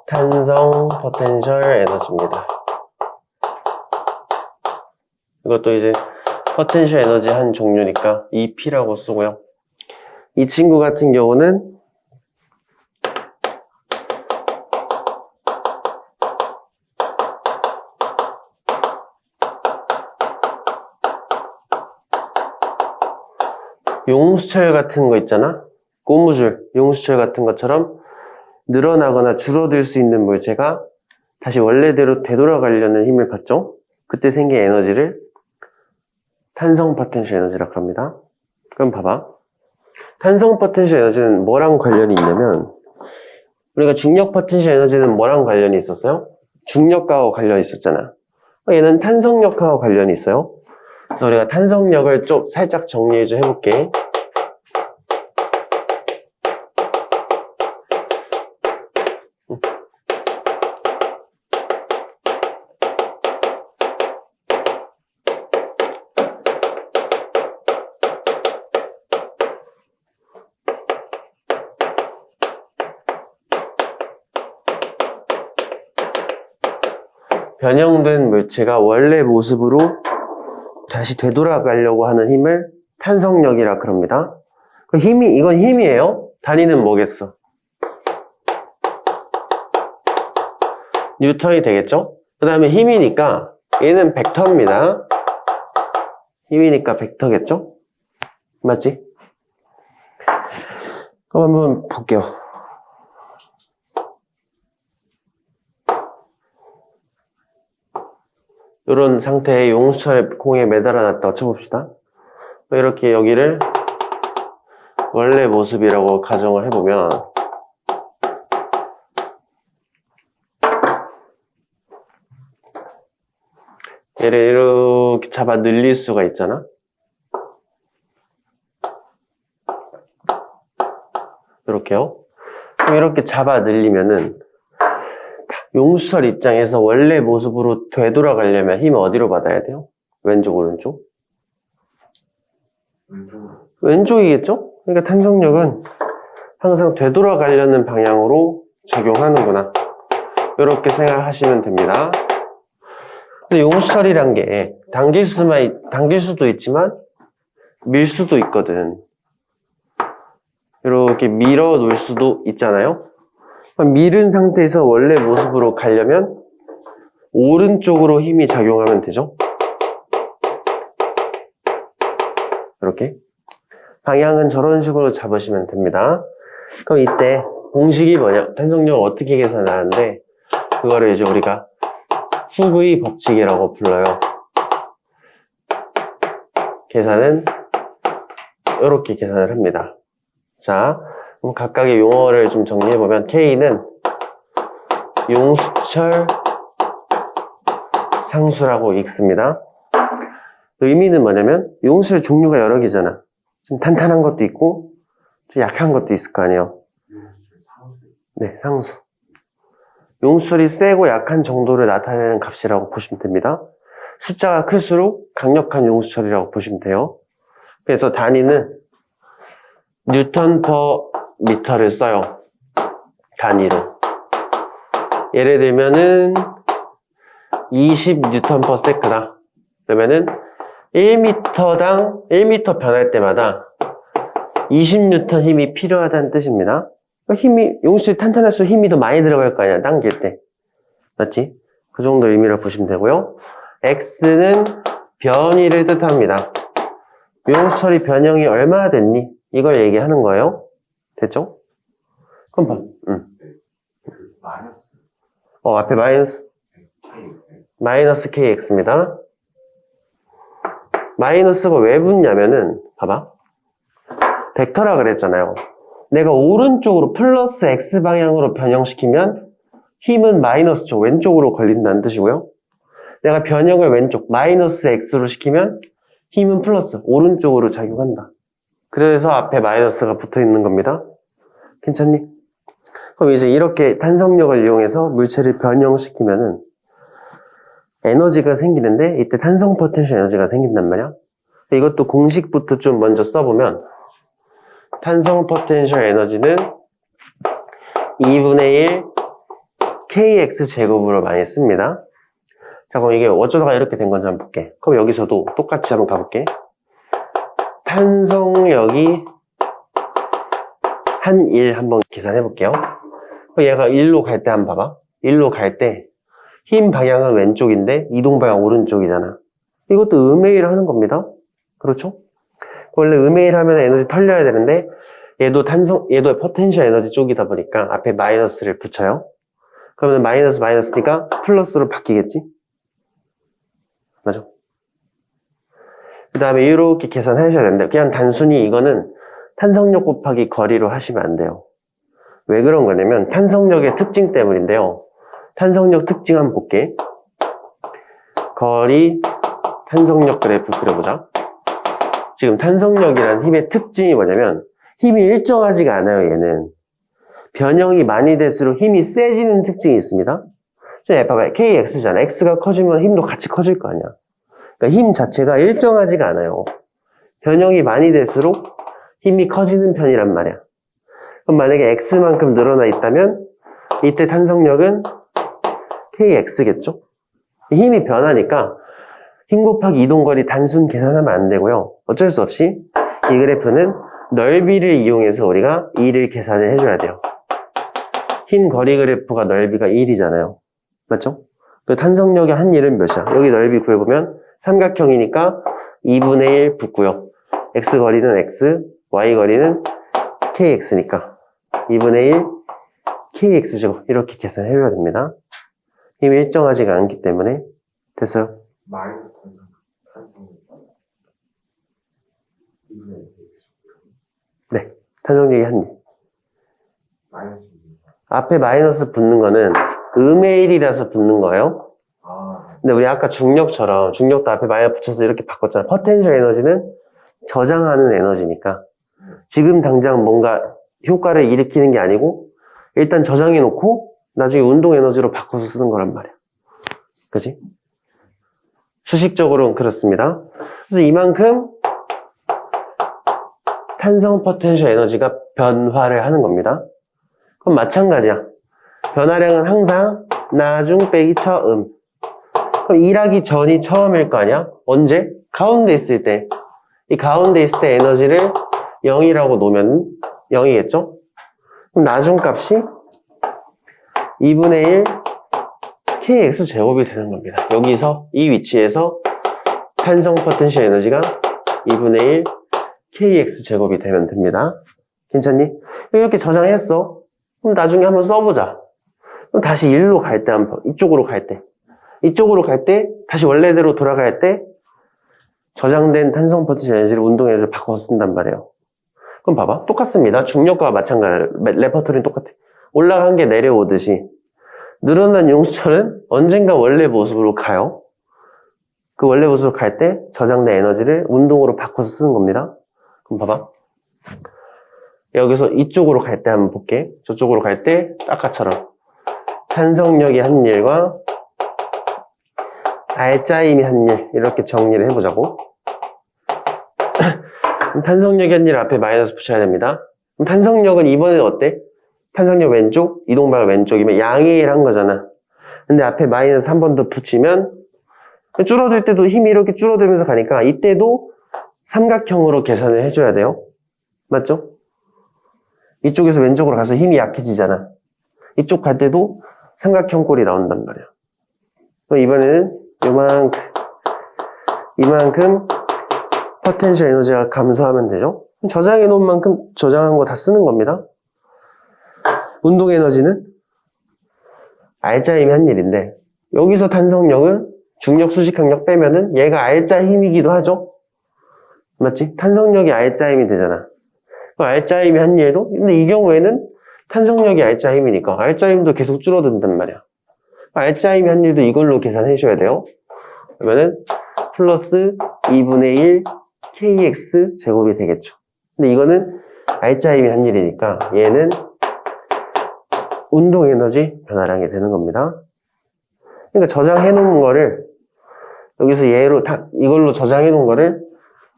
탄성 포텐셜 에너지입니다. 이것도 이제 포텐셜 에너지 한 종류니까 EP라고 쓰고요. 이 친구 같은 경우는 용수철 같은 거 있잖아? 고무줄, 용수철 같은 것처럼 늘어나거나 줄어들 수 있는 물체가 다시 원래대로 되돌아가려는 힘을 받죠? 그때 생긴 에너지를 탄성 포텐셜 에너지라고 합니다. 그럼 봐봐. 탄성 포텐셜 에너지는 뭐랑 관련이 있냐면 우리가 중력 포텐셜 에너지는 뭐랑 관련이 있었어요? 중력과 관련이 있었잖아. 얘는 탄성력과 관련이 있어요. 그래서 우리가 탄성력을 좀 살짝 정리 좀 해볼게. 변형된 물체가 원래 모습으로 다시 되돌아가려고 하는 힘을 탄성력이라 그럽니다. 이건 힘이에요. 단위는 뭐겠어? 뉴턴이 되겠죠? 그 다음에 힘이니까 얘는 벡터입니다. 힘이니까 벡터겠죠? 맞지? 그럼 한번 볼게요. 이런 상태의 용수철 공에 매달아놨다고 쳐봅시다. 이렇게 여기를 원래 모습이라고 가정을 해보면 얘를 이렇게 잡아 늘릴 수가 있잖아. 이렇게요. 그럼 이렇게 잡아 늘리면은 용수철 입장에서 원래 모습으로 되돌아가려면 힘을 어디로 받아야 돼요? 왼쪽, 오른쪽? 왼쪽으로. 왼쪽이겠죠? 그러니까 탄성력은 항상 되돌아가려는 방향으로 작용하는구나. 이렇게 생각하시면 됩니다. 근데 용수철이란 게 당길 수도 있지만 밀 수도 있거든. 이렇게 밀어 놓을 수도 있잖아요. 밀은 상태에서 원래 모습으로 가려면 오른쪽으로 힘이 작용하면 되죠. 이렇게 방향은 저런 식으로 잡으시면 됩니다. 그럼 이때 공식이 뭐냐? 탄성력을 어떻게 계산하는데 그거를 이제 우리가 후그의 법칙이라고 불러요. 계산은 이렇게 계산을 합니다. 자, 그럼 각각의 용어를 좀 정리해보면 K는 용수철 상수라고 읽습니다. 의미는 뭐냐면 용수철 종류가 여러 개잖아. 좀 탄탄한 것도 있고 좀 약한 것도 있을 거 아니에요. 네, 상수. 용수철이 세고 약한 정도를 나타내는 값이라고 보시면 됩니다. 숫자가 클수록 강력한 용수철이라고 보시면 돼요. 그래서 단위는 뉴턴 퍼 미터를 써요. 단위로. 예를 들면은 20 뉴턴 퍼 세크다. 그러면은 1m당 1m 변할 때마다 20 뉴턴 힘이 필요하다는 뜻입니다. 용수철이 탄탄할수록 힘이 더 많이 들어갈 거 아니야, 당길 때. 맞지? 그 정도 의미를 보시면 되고요. X는 변이를 뜻합니다. 용수철이 변형이 얼마나 됐니? 이걸 얘기하는 거예요. 됐죠? 그럼 봐. 마이너스. 앞에 마이너스 KX입니다. 마이너스가 왜 붙냐면은, 봐봐. 벡터라 그랬잖아요. 내가 오른쪽으로 플러스 X 방향으로 변형시키면 힘은 마이너스 쪽, 왼쪽으로 걸린다는 뜻이고요. 내가 변형을 왼쪽, 마이너스 X로 시키면 힘은 플러스, 오른쪽으로 작용한다. 그래서 앞에 마이너스가 붙어 있는 겁니다. 괜찮니? 그럼 이제 이렇게 탄성력을 이용해서 물체를 변형시키면은 에너지가 생기는데 이때 탄성 포텐셜 에너지가 생긴단 말이야. 이것도 공식부터 좀 먼저 써보면 탄성 포텐셜 에너지는 2분의 1 kx 제곱으로 많이 씁니다. 자, 그럼 이게 어쩌다가 이렇게 된 건지 한번 볼게. 그럼 여기서도 똑같이 한번 가볼게. 탄성력이 한 1 한번 계산해 볼게요. 얘가 1로 갈 때 한번 봐봐. 1로 갈 때 힘 방향은 왼쪽인데 이동 방향 오른쪽이잖아. 이것도 음의 1 하는 겁니다. 그렇죠? 원래 음의 1 하면 에너지 털려야 되는데 얘도 포텐셜 에너지 쪽이다 보니까 앞에 마이너스를 붙여요. 그러면 마이너스니까 플러스로 바뀌겠지? 맞아? 그 다음에 이렇게 계산하셔야 된대요. 그냥 단순히 이거는 탄성력 곱하기 거리로 하시면 안 돼요. 왜 그런 거냐면 탄성력의 특징 때문인데요. 탄성력 특징 한번 볼게. 거리 탄성력 그래프 그려보자. 지금 탄성력이라는 힘의 특징이 뭐냐면 힘이 일정하지가 않아요. 얘는 변형이 많이 될수록 힘이 세지는 특징이 있습니다. 자, 봐봐요. KX잖아. X가 커지면 힘도 같이 커질 거 아니야. 그러니까 힘 자체가 일정하지가 않아요. 변형이 많이 될수록 힘이 커지는 편이란 말이야. 그럼 만약에 X만큼 늘어나 있다면 이때 탄성력은 KX겠죠? 힘이 변하니까 힘 곱하기 이동거리 단순 계산하면 안 되고요. 어쩔 수 없이 이 그래프는 넓이를 이용해서 우리가 1을 계산을 해줘야 돼요. 힘 거리 그래프가 넓이가 1이잖아요. 맞죠? 그 탄성력의 한 일은 몇이야? 여기 넓이 구해보면 삼각형이니까 2분의 1 붙고요. x 거리는 x, y 거리는 kx니까 2분의 1 kx제곱 이렇게 계산해줘야 됩니다. 힘이 일정하지가 않기 때문에 됐어요? 마이너스 탄성 2분의 1 네, 탄성력의 한 일. 마이너스 2. 앞에 마이너스 붙는 거는 음의 1이라서 붙는 거예요. 아, 근데 우리 아까 중력처럼 중력도 앞에 마이너스 붙여서 이렇게 바꿨잖아. 포텐셜 에너지는 저장하는 에너지니까 지금 당장 뭔가 효과를 일으키는 게 아니고 일단 저장해 놓고 나중에 운동 에너지로 바꿔서 쓰는 거란 말이야. 그치? 수식적으로는 그렇습니다. 그래서 이만큼 탄성 포텐셜 에너지가 변화를 하는 겁니다. 그럼 마찬가지야. 변화량은 항상 나중 빼기 처음. 그럼 일하기 전이 처음일 거 아니야? 언제? 가운데 있을 때. 이 가운데 있을 때 에너지를 0이라고 놓으면 0이겠죠? 그럼 나중 값이 2분의 1 kx 제곱이 되는 겁니다. 여기서 이 위치에서 탄성 포텐셜 에너지가 2분의 1 kx 제곱이 되면 됩니다. 괜찮니? 이렇게 저장했어. 그럼 나중에 한번 써보자. 그럼 다시 일로 갈 때 한번 이쪽으로 갈 때 다시 원래대로 돌아갈 때 저장된 탄성 포텐셜 에너지를 운동 에너지를 바꿔서 쓴단 말이에요. 그럼 봐봐. 똑같습니다. 중력과 마찬가지로 레퍼토리는 똑같아. 올라간 게 내려오듯이 늘어난 용수철은 언젠가 원래 모습으로 가요. 그 원래 모습으로 갈 때 저장된 에너지를 운동으로 바꿔서 쓰는 겁니다. 그럼 봐봐. 여기서 이쪽으로 갈 때 한번 볼게. 저쪽으로 갈 때 아까처럼 탄성력이 한 일과 알짜임이 한 일 이렇게 정리를 해보자고. 탄성력이 한 일 앞에 마이너스 붙여야 됩니다. 그럼 탄성력은 이번에 어때? 탄성력 왼쪽, 이동방향 왼쪽이면 양의 일 한 거잖아. 근데 앞에 마이너스 한 번 더 붙이면 줄어들 때도 힘이 이렇게 줄어들면서 가니까 이때도 삼각형으로 계산을 해줘야 돼요. 맞죠? 이쪽에서 왼쪽으로 가서 힘이 약해지잖아. 이쪽 갈 때도 삼각형 꼴이 나온단 말이야. 이번에는 이만큼 포텐셜 에너지가 감소하면 되죠. 저장해 놓은 만큼 저장한 거 다 쓰는 겁니다. 운동 에너지는 알짜힘이 한 일인데 여기서 탄성력은 중력 수직항력 빼면은 얘가 알짜 힘이기도 하죠. 맞지? 탄성력이 알짜 힘이 되잖아. 알짜 힘이 한 일도 근데 이 경우에는 탄성력이 알짜 힘이니까 알짜 힘도 계속 줄어든단 말이야. 알짜 힘이 한 일도 이걸로 계산해 줘야 돼요. 그러면은 플러스 2분의 1 kx 제곱이 되겠죠. 근데 이거는 알짜 힘이 한 일이니까 얘는 운동 에너지 변화량이 되는 겁니다. 그러니까 저장해 놓은 거를 여기서 얘로 이걸로 저장해 놓은 거를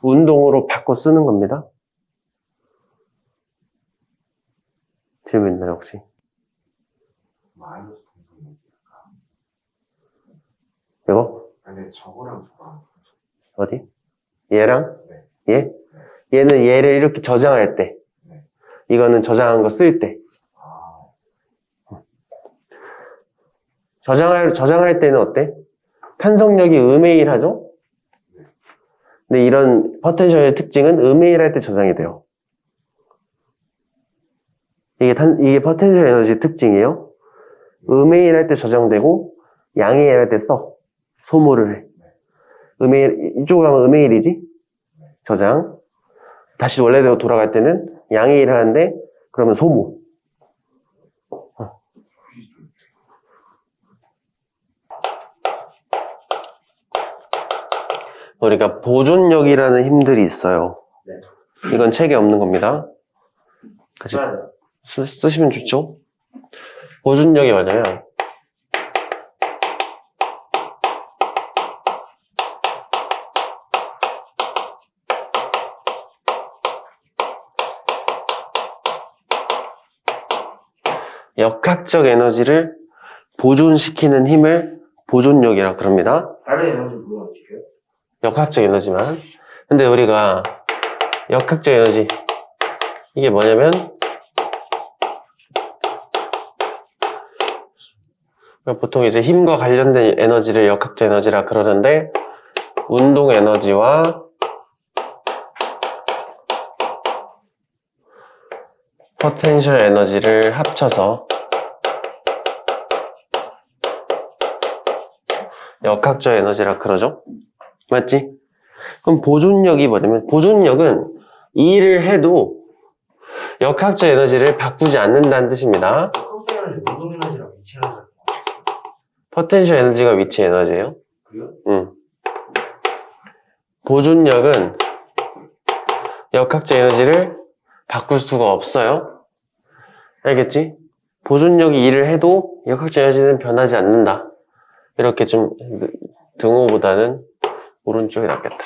운동으로 바꿔 쓰는 겁니다. 질문 있나요 혹시? 마이너스 탄성력이 이거? 아니 저거랑 저거랑 어디? 얘랑? 네. 얘? 얘는 얘를 이렇게 저장할 때 네. 이거는 저장한 거 쓸 때 저장할 때는 어때? 탄성력이 음의 1 하죠? 근데 이런 포텐셜의 특징은 음의 1 할 때 저장이 돼요. 이게 포텐셜 에너지 특징이에요. 음의 1 할 때 저장되고 양의 1 할 때 소모를 해. 이쪽으로 가면 음의 1이지? 저장. 다시 원래대로 돌아갈 때는 양의 1 하는데 그러면 소모. 우리가 보존력이라는 힘들이 있어요. 네. 이건 책에 없는 겁니다. 같이 쓰시면 좋죠? 보존력이 뭐냐면 역학적 에너지를 보존시키는 힘을 보존력이라 그럽니다. 다른 에너지 뭐가 어떻게요? 역학적 에너지만. 근데 우리가 역학적 에너지 이게 뭐냐면 보통 이제 힘과 관련된 에너지를 역학적 에너지라 그러는데 운동 에너지와 포텐셜 에너지를 합쳐서 역학적 에너지라 그러죠? 맞지? 그럼 보존력이 뭐냐면 보존력은 이 일을 해도 역학적 에너지를 바꾸지 않는다는 뜻입니다. 평소 에너지, 운동 에너지랑 위치 에너지. 포텐셜 에너지가 위치 에너지예요. 그래요? 응. 보존력은 역학적 에너지를 바꿀 수가 없어요. 알겠지? 보존력이 일을 해도 역학적 에너지는 변하지 않는다. 이렇게 좀 등호보다는 오른쪽이 낫겠다.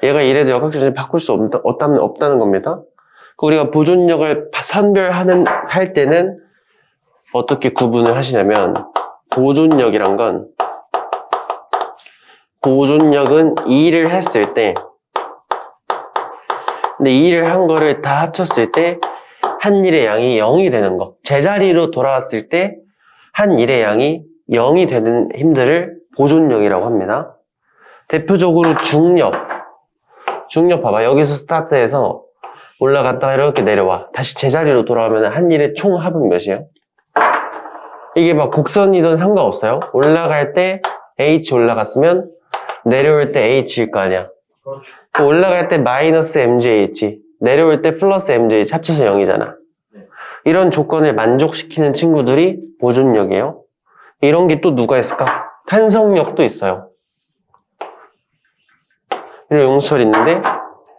얘가 이래도 역학적 에너지를 바꿀 수 없다는 겁니다. 우리가 보존력을 할 때는 어떻게 구분을 하시냐면 보존력이란 건 보존력은 이 일을 했을 때 근데 이 일을 한 거를 다 합쳤을 때 한 일의 양이 0이 되는 거. 제자리로 돌아왔을 때 한 일의 양이 0이 되는 힘들을 보존력이라고 합니다. 대표적으로 중력 봐봐. 여기서 스타트해서 올라갔다가 이렇게 내려와. 다시 제자리로 돌아오면 한 일의 총 합은 몇이에요? 이게 막 곡선이든 상관없어요. 올라갈 때 H 올라갔으면 내려올 때 H일 거 아니야. 그렇죠. 올라갈 때 마이너스 MGH, 내려올 때 플러스 MGH 합쳐서 0이잖아. 이런 조건을 만족시키는 친구들이 보존력이에요. 이런 게 또 누가 있을까? 탄성력도 있어요. 이런 용수철이 있는데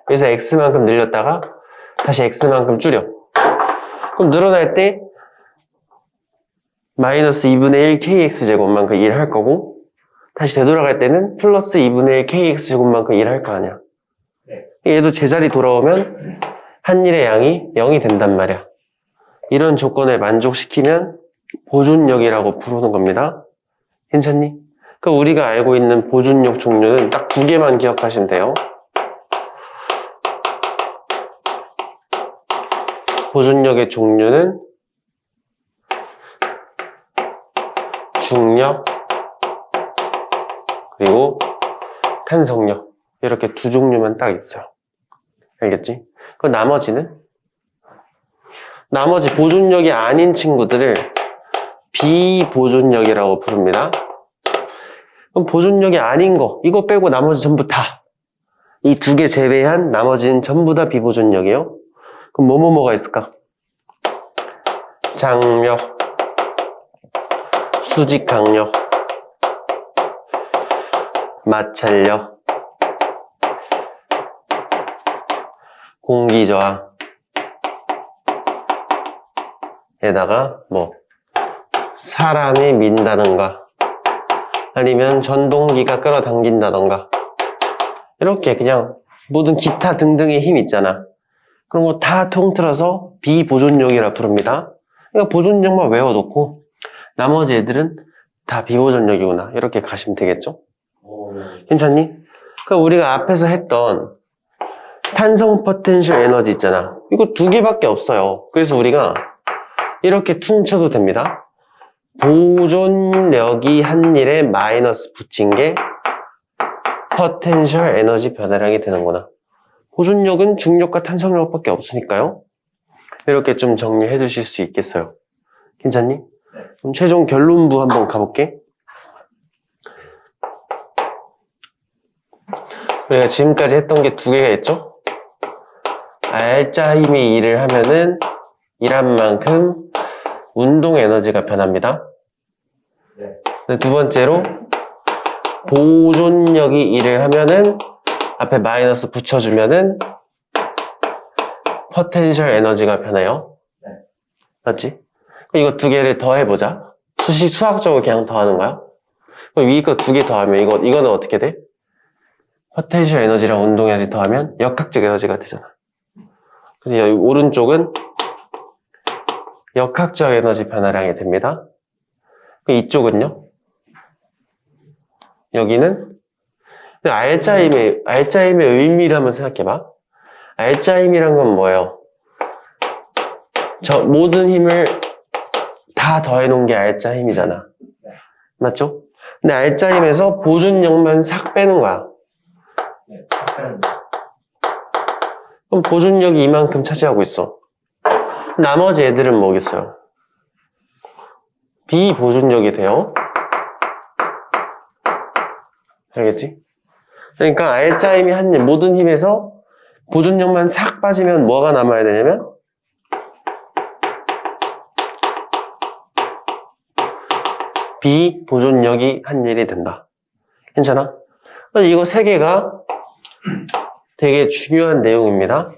여기서 X만큼 늘렸다가 다시 X만큼 줄여. 그럼 늘어날 때 마이너스 2분의 1 KX제곱만큼 일할 거고 다시 되돌아갈 때는 플러스 2분의 1 KX제곱만큼 일할 거 아니야. 얘도 제자리 돌아오면 한 일의 양이 0이 된단 말이야. 이런 조건을 만족시키면 보존력이라고 부르는 겁니다. 괜찮니? 그럼 우리가 알고 있는 보존력 종류는 딱 2개만 기억하시면 돼요. 보존력의 종류는 중력 그리고 탄성력 이렇게 2 종류만 딱 있어요. 알겠지? 그 나머지는? 나머지 보존력이 아닌 친구들을 비보존력이라고 부릅니다. 그럼 보존력이 아닌 거 이거 빼고 나머지 전부 다 이 2개 제외한 나머지는 전부 다 비보존력이에요. 그럼 뭐가 있을까? 장력, 수직강력, 마찰력, 공기저항 에다가 사람이 민다던가 아니면 전동기가 끌어당긴다던가 이렇게 그냥 모든 기타 등등의 힘 있잖아. 그런 거 다 통틀어서 비보존력이라 부릅니다. 그러니까 보존력만 외워놓고 나머지 애들은 다 비보존력이구나 이렇게 가시면 되겠죠? 괜찮니? 그러니까 우리가 앞에서 했던 탄성 포텐셜 에너지 있잖아. 이거 2개밖에 없어요. 그래서 우리가 이렇게 퉁쳐도 됩니다. 보존력이 한 일에 마이너스 붙인 게 포텐셜 에너지 변화량이 되는구나. 보존력은 중력과 탄성력밖에 없으니까요. 이렇게 좀 정리해 주실 수 있겠어요. 괜찮니? 그럼 최종 결론부 한번 가볼게. 우리가 지금까지 했던 게 2개가 있죠? 알짜 힘이 일을 하면은 일한 만큼 운동 에너지가 변합니다. 네. 2번째로 보존력이 일을 하면은 앞에 마이너스 붙여주면은 포텐셜 에너지가 변해요. 네. 맞지? 그럼 이거 2개를 더해보자. 수학적으로 그냥 더하는 거야. 그럼 위 거 2개 더하면 이거는 어떻게 돼? 포텐셜 에너지랑 운동 에너지 더하면 역학적 에너지가 되잖아. 그래서 여기 오른쪽은 역학적 에너지 변화량이 됩니다. 이쪽은요? 여기는 알짜임의 의미를 한번 생각해봐. 알짜임이란 건 뭐예요? 저 모든 힘을 다 더해놓은 게 알짜힘이잖아. 맞죠? 근데 알짜힘에서 보존력만 싹 빼는 거야. 네. 삭제는 그럼 보존력이 이만큼 차지하고 있어. 나머지 애들은 뭐겠어요? 비보존력이 돼요. 알겠지? 그러니까 알짜힘이 한 일, 모든 힘에서 보존력만 싹 빠지면 뭐가 남아야 되냐면 비보존력이 한 일이 된다. 괜찮아? 이거 세 개가 되게 중요한 내용입니다.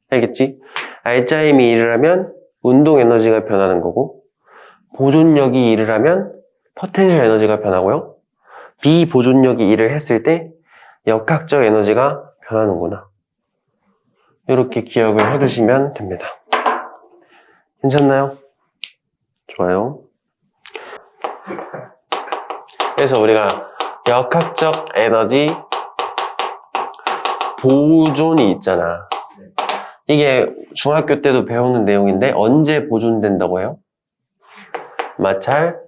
알겠지? 알짜힘이 일을 하면 운동 에너지가 변하는 거고, 보존력이 일을 하면 포텐셜 에너지가 변하고요. 비보존력이 일을 했을 때 역학적 에너지가 변하는구나. 이렇게 기억을 해두시면 됩니다. 괜찮나요? 좋아요. 그래서 우리가 역학적 에너지 보존이 있잖아. 이게 중학교 때도 배우는 내용인데 언제 보존된다고 해요? 마찰,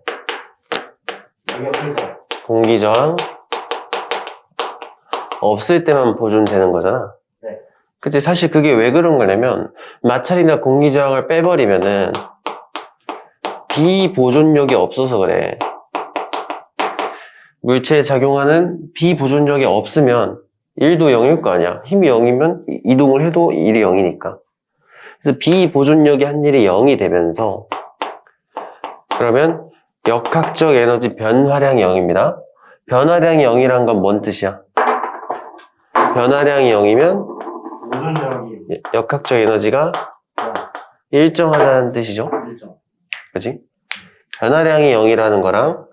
공격할 때 공기저항 없을 때만 보존되는 거잖아. 네. 그치? 사실 그게 왜 그런 거냐면 마찰이나 공기저항을 빼버리면은 비보존력이 없어서 그래. 물체에 작용하는 비보존력이 없으면 1도 0일 거 아니야. 힘이 0이면 이동을 해도 1이 0이니까. 그래서 비보존력이 한 일이 0이 되면서 그러면 역학적 에너지 변화량이 0입니다. 변화량이 0이란 건 뭔 뜻이야? 변화량이 0이면 보존력이 역학적 에너지가 일정하다는 뜻이죠. 일정. 그치? 변화량이 0이라는 거랑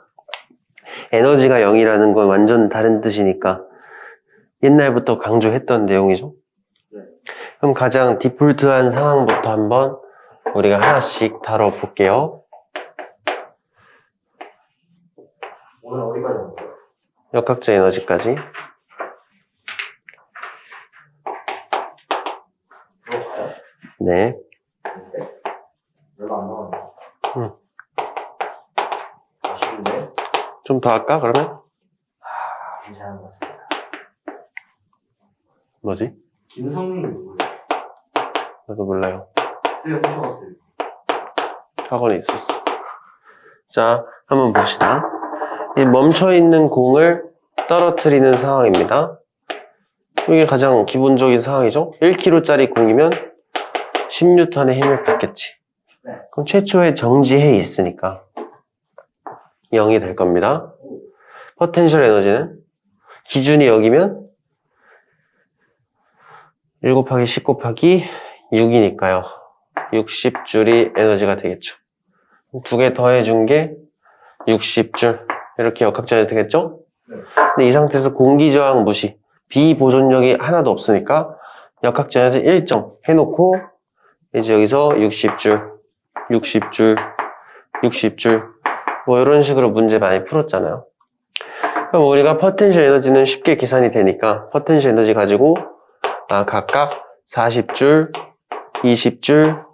에너지가 0이라는 건 완전 다른 뜻이니까 옛날부터 강조했던 내용이죠. 네. 그럼 가장 디폴트한 상황부터 한번 우리가 하나씩 다뤄볼게요. 오늘 어디까지 온 거예요? 역학적 에너지까지. 들어가요? 네. 얼마 안 남았네. 응. 아쉬운데? 좀 더 할까, 그러면? 괜찮은 것 같습니다. 뭐지? 김성민 누구예요? 나도 몰라요. 쌤 훔쳐갔어요. 학원에 있었어. 자, 한번 봅시다. 이 멈춰있는 공을 떨어뜨리는 상황입니다. 이게 가장 기본적인 상황이죠. 1kg짜리 공이면 10N의 힘을 받겠지. 네. 그럼 최초에 정지해 있으니까 0이 될 겁니다. 포텐셜 에너지는 기준이 여기면 1 곱하기 10 곱하기 6이니까요. 60줄이 에너지가 되겠죠. 두 개 더해준 게 60줄. 이렇게 역학적 에너지 되겠죠? 네. 근데 이 상태에서 공기저항 무시, 비보존력이 하나도 없으니까 역학적 에너지 일정 해놓고 이제 여기서 60줄, 60줄, 60줄 뭐 이런 식으로 문제 많이 풀었잖아요. 그럼 우리가 포텐셜 에너지는 쉽게 계산이 되니까 포텐셜 에너지 가지고 각각 40줄, 20줄,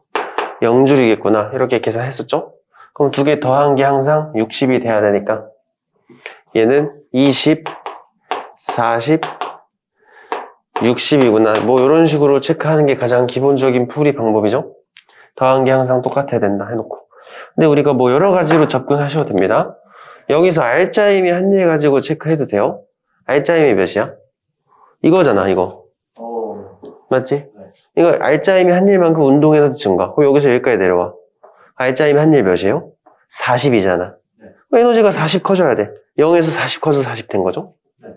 0줄이겠구나 이렇게 계산했었죠? 그럼 두 개 더한 게 항상 60이 돼야 되니까 얘는 20, 40, 60이구나 뭐 이런 식으로 체크하는 게 가장 기본적인 풀이 방법이죠? 더한 게 항상 똑같아야 된다 해놓고 근데 우리가 뭐 여러 가지로 접근하셔도 됩니다. 여기서 알짜임이 한 일 가지고 체크해도 돼요? 알짜임이 몇이야? 이거잖아 이거 맞지? 네. 이거 알짜임이 한 일만큼 운동 에너지 증가 그럼 여기서 여기까지 내려와 알짜임이 한 일 몇이에요? 40이잖아 네. 에너지가 40 커져야 돼 0에서 40 커서 40 된 거죠? 네.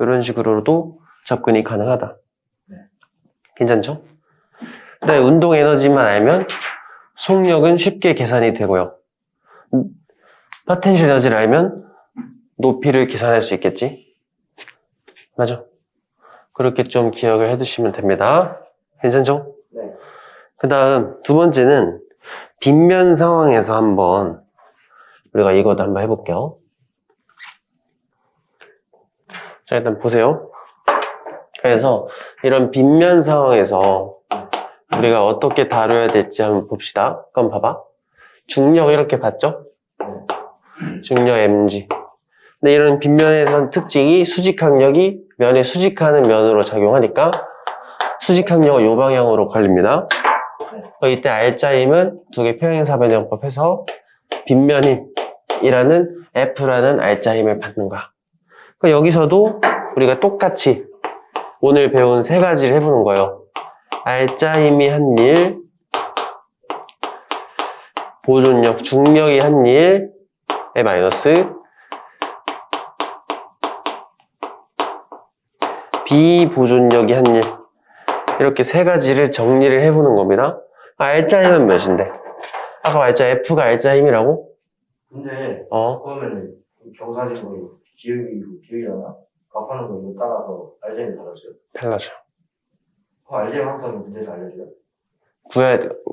이런 식으로도 접근이 가능하다 네. 괜찮죠? 그다음에 운동 에너지만 알면 속력은 쉽게 계산이 되고요 포텐셜 에너지를 알면 높이를 계산할 수 있겠지? 맞아? 그렇게 좀 기억을 해두시면 됩니다. 괜찮죠? 네. 그 다음 두 번째는 빗면 상황에서 한번 우리가 이것도 한번 해볼게요. 자, 일단 보세요. 그래서 이런 빗면 상황에서 우리가 어떻게 다뤄야 될지 한번 봅시다. 그럼 봐봐. 중력 이렇게 봤죠? 중력 mg. 근데 이런 빗면에선 특징이 수직항력이 면에 수직하는 면으로 작용하니까 수직항력은 이 방향으로 걸립니다. 이때 R자임은 두 개 평행사변형법 해서 빗면힘이라는 F라는 R자임을 받는 거야. 그러니까 여기서도 우리가 똑같이 오늘 배운 세 가지를 해보는 거예요. R자임이 한 일, 보존력, 중력이 한 일에 마이너스, 비보존력이 한 일. 이렇게 세 가지를 정리를 해보는 겁니다. R자임은 몇인데? 아까 R자 F가 R자임이라고? 근데 그러면은 경사진 기울이잖아. 갚아는 거 이거 따라서 알제미 달라져요. 달라져. 알제미 항상 문제에서 알려줘요.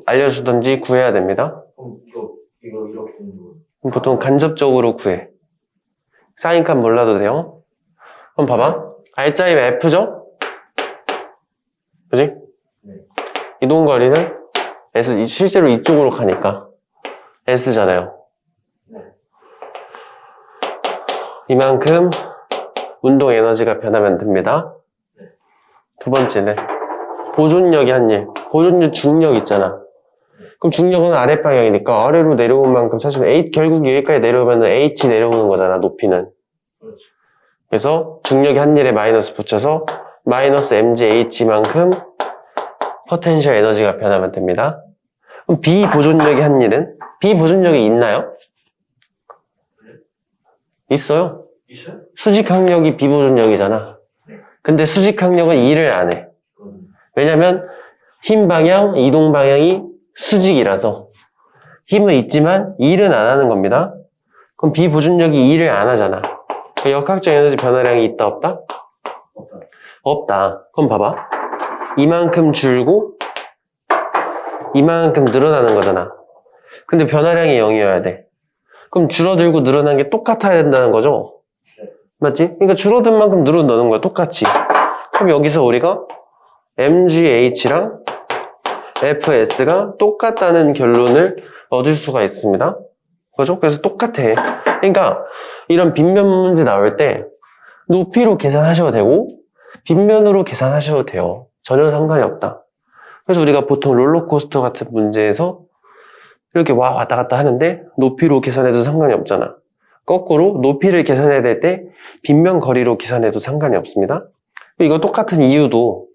알려주든지 구해야 됩니다. 그럼 이거 이렇게 되는 거. 보통 간접적으로 구해. 사인값 몰라도 돼요. 그럼 봐봐. R자임 F죠? 그지? 네. 이동거리는 S, 실제로 이쪽으로 가니까 S잖아요. 네. 이만큼 운동 에너지가 변하면 됩니다. 네. 두 번째는 보존력이 한 일. 보존력 중력 있잖아. 그럼 중력은 아랫방향이니까 아래로 내려온 만큼 사실 결국 여기까지 내려오면 H 내려오는 거잖아, 높이는. 그렇죠. 그래서 중력이 한 일에 마이너스 붙여서 마이너스 mgH만큼 포텐셜 에너지가 변하면 됩니다. 그럼 비보존력이 한 일은? 비보존력이 있나요? 있어요. 있어요? 수직항력이 비보존력이잖아. 근데 수직항력은 일을 안 해. 왜냐면 힘 방향, 이동 방향이 수직이라서 힘은 있지만 일은 안 하는 겁니다. 그럼 비보존력이 일을 안 하잖아. 역학적 에너지 변화량이 있다 없다? 없다. 없다. 그럼 봐봐. 이만큼 줄고 이만큼 늘어나는 거잖아. 근데 변화량이 0이어야 돼. 그럼 줄어들고 늘어난 게 똑같아야 된다는 거죠? 맞지? 그러니까 줄어든 만큼 늘어나는 거야, 똑같이. 그럼 여기서 우리가 MGH랑 FS가 똑같다는 결론을 얻을 수가 있습니다. 그죠? 그래서 똑같아. 그러니까 이런 빗면 문제 나올 때 높이로 계산하셔도 되고 빗면으로 계산하셔도 돼요. 전혀 상관이 없다. 그래서 우리가 보통 롤러코스터 같은 문제에서 이렇게 왔다 갔다 하는데 높이로 계산해도 상관이 없잖아. 거꾸로 높이를 계산해야 될 때 빗면 거리로 계산해도 상관이 없습니다. 이거 똑같은 이유도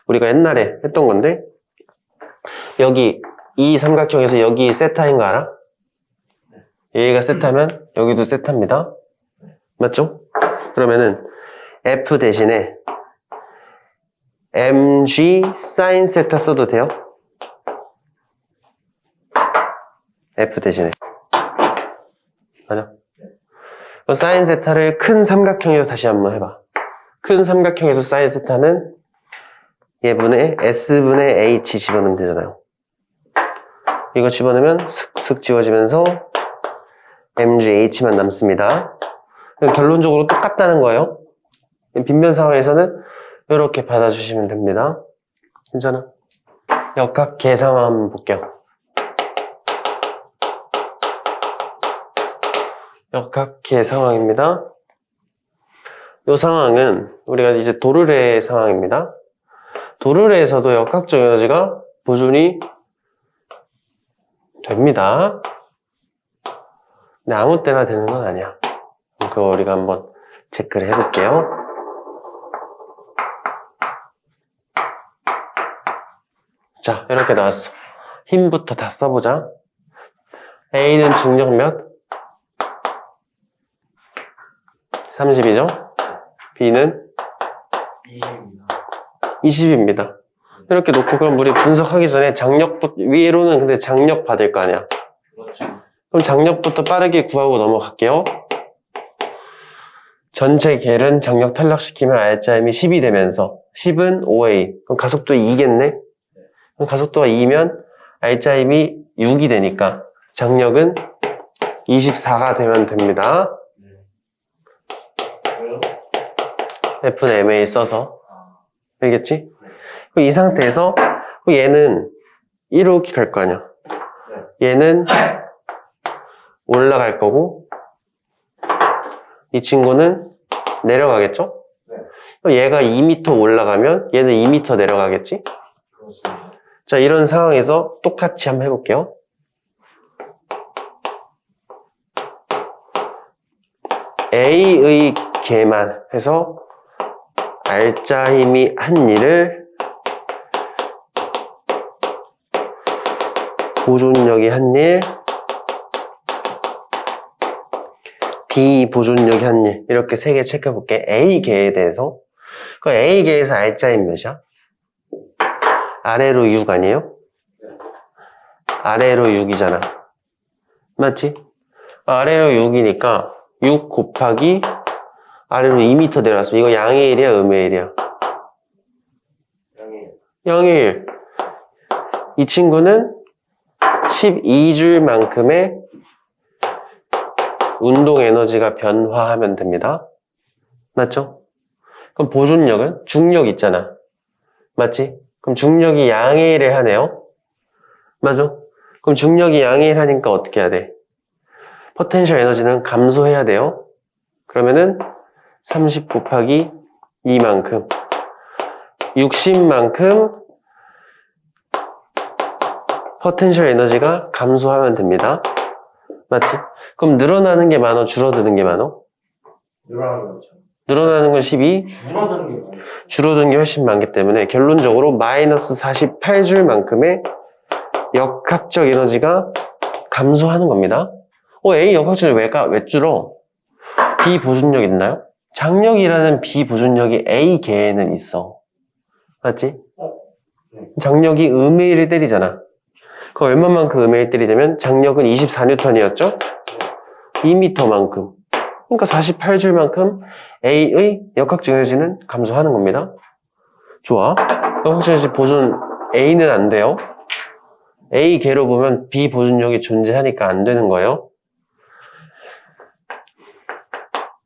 우리가 옛날에 했던 건데 여기 이 삼각형에서 여기 세타인 거 알아? 여기가 세타면 여기도 세타입니다. 맞죠? 그러면은 F 대신에 mg sin 세타 써도 돼요? F 대신에 맞아? 그럼 sin 세타를 큰 삼각형에서 다시 한번 해봐. 큰 삼각형에서 sin 세타는 얘분의 S분의 H 집어넣으면 되잖아요. 이거 집어넣으면 슥슥 지워지면서 MGH만 남습니다. 결론적으로 똑같다는 거예요. 빗면 상황에서는 이렇게 받아주시면 됩니다. 괜찮아? 역학계 상황 한번 볼게요. 역학계 상황입니다. 이 상황은 우리가 이제 도르래 상황입니다. 도르래에서도 역학적 에너지가 보존이 됩니다. 근데 아무 때나 되는 건 아니야. 그거 우리가 한번 체크를 해볼게요. 자, 이렇게 나왔어. 힘부터 다 써보자. A는 중력 몇? 30이죠? B는 20입니다. 20입니다. 이렇게 놓고 그럼 우리 분석하기 전에 위로는 근데 장력 받을 거 아니야. 그렇죠. 그럼 장력부터 빠르게 구하고 넘어갈게요. 전체 겔은 장력 탈락시키면 R자임이 10이 되면서 10은 5A. 그럼 가속도 2겠네? 그럼 가속도가 2면 R자임이 6이 되니까 장력은 24가 되면 됩니다. 왜요? F는 MA 써서. 아, 알겠지? 그럼 이 상태에서 얘는 이렇게 갈 거 아니야. 얘는 올라갈 거고 이 친구는 내려가겠죠? 네. 그럼 얘가 2m 올라가면 얘는 2m 내려가겠지? 그렇습니다. 자, 이런 상황에서 똑같이 한번 해볼게요. A의 개만 해서 R자 힘이 한 일을 보존력이 한 일, B 보존력이 한 일, 이렇게 세 개 체크해 볼게. A 개에 대해서. 그 A 개에서 R자 힘 몇이야? 아래로 6 아니에요? 아래로 6이잖아. 맞지? 아래로 6이니까 6 곱하기 아래로 2m 내려왔으면 이거 양의 1이야, 음의 1이야? 양이 양의 1. 이 친구는 12줄만큼의 운동 에너지가 변화하면 됩니다. 맞죠? 그럼 보존력은? 중력 있잖아. 맞지? 그럼 중력이 양의 1을 하네요. 맞아? 그럼 중력이 양의 1 하니까 어떻게 해야 돼? 포텐셜 에너지는 감소해야 돼요. 그러면은 30 곱하기 2만큼 60만큼 포텐셜 에너지가 감소하면 됩니다. 맞지? 그럼 늘어나는 게 많어? 줄어드는 게 많어? 늘어나는 거죠. 늘어나는 건 12, 줄어드는 게 많아요. 줄어드는 게 훨씬 많기 때문에 결론적으로 마이너스 48줄만큼의 역학적 에너지가 감소하는 겁니다. A 역학적이 왜 줄어? 비보존력 있나요? 장력이라는 비보존력이 A 개에는 있어. 맞지? 장력이 음의 1을 때리잖아. 그 얼마만큼 음의 1 때리냐면 장력은 24N이었죠? 2m만큼. 그러니까 48줄만큼 A의 역학적 에너지는 감소하는 겁니다. 좋아. 역학적 에너지 보존 A는 안 돼요. A 개로 보면 비보존력이 존재하니까 안 되는 거예요.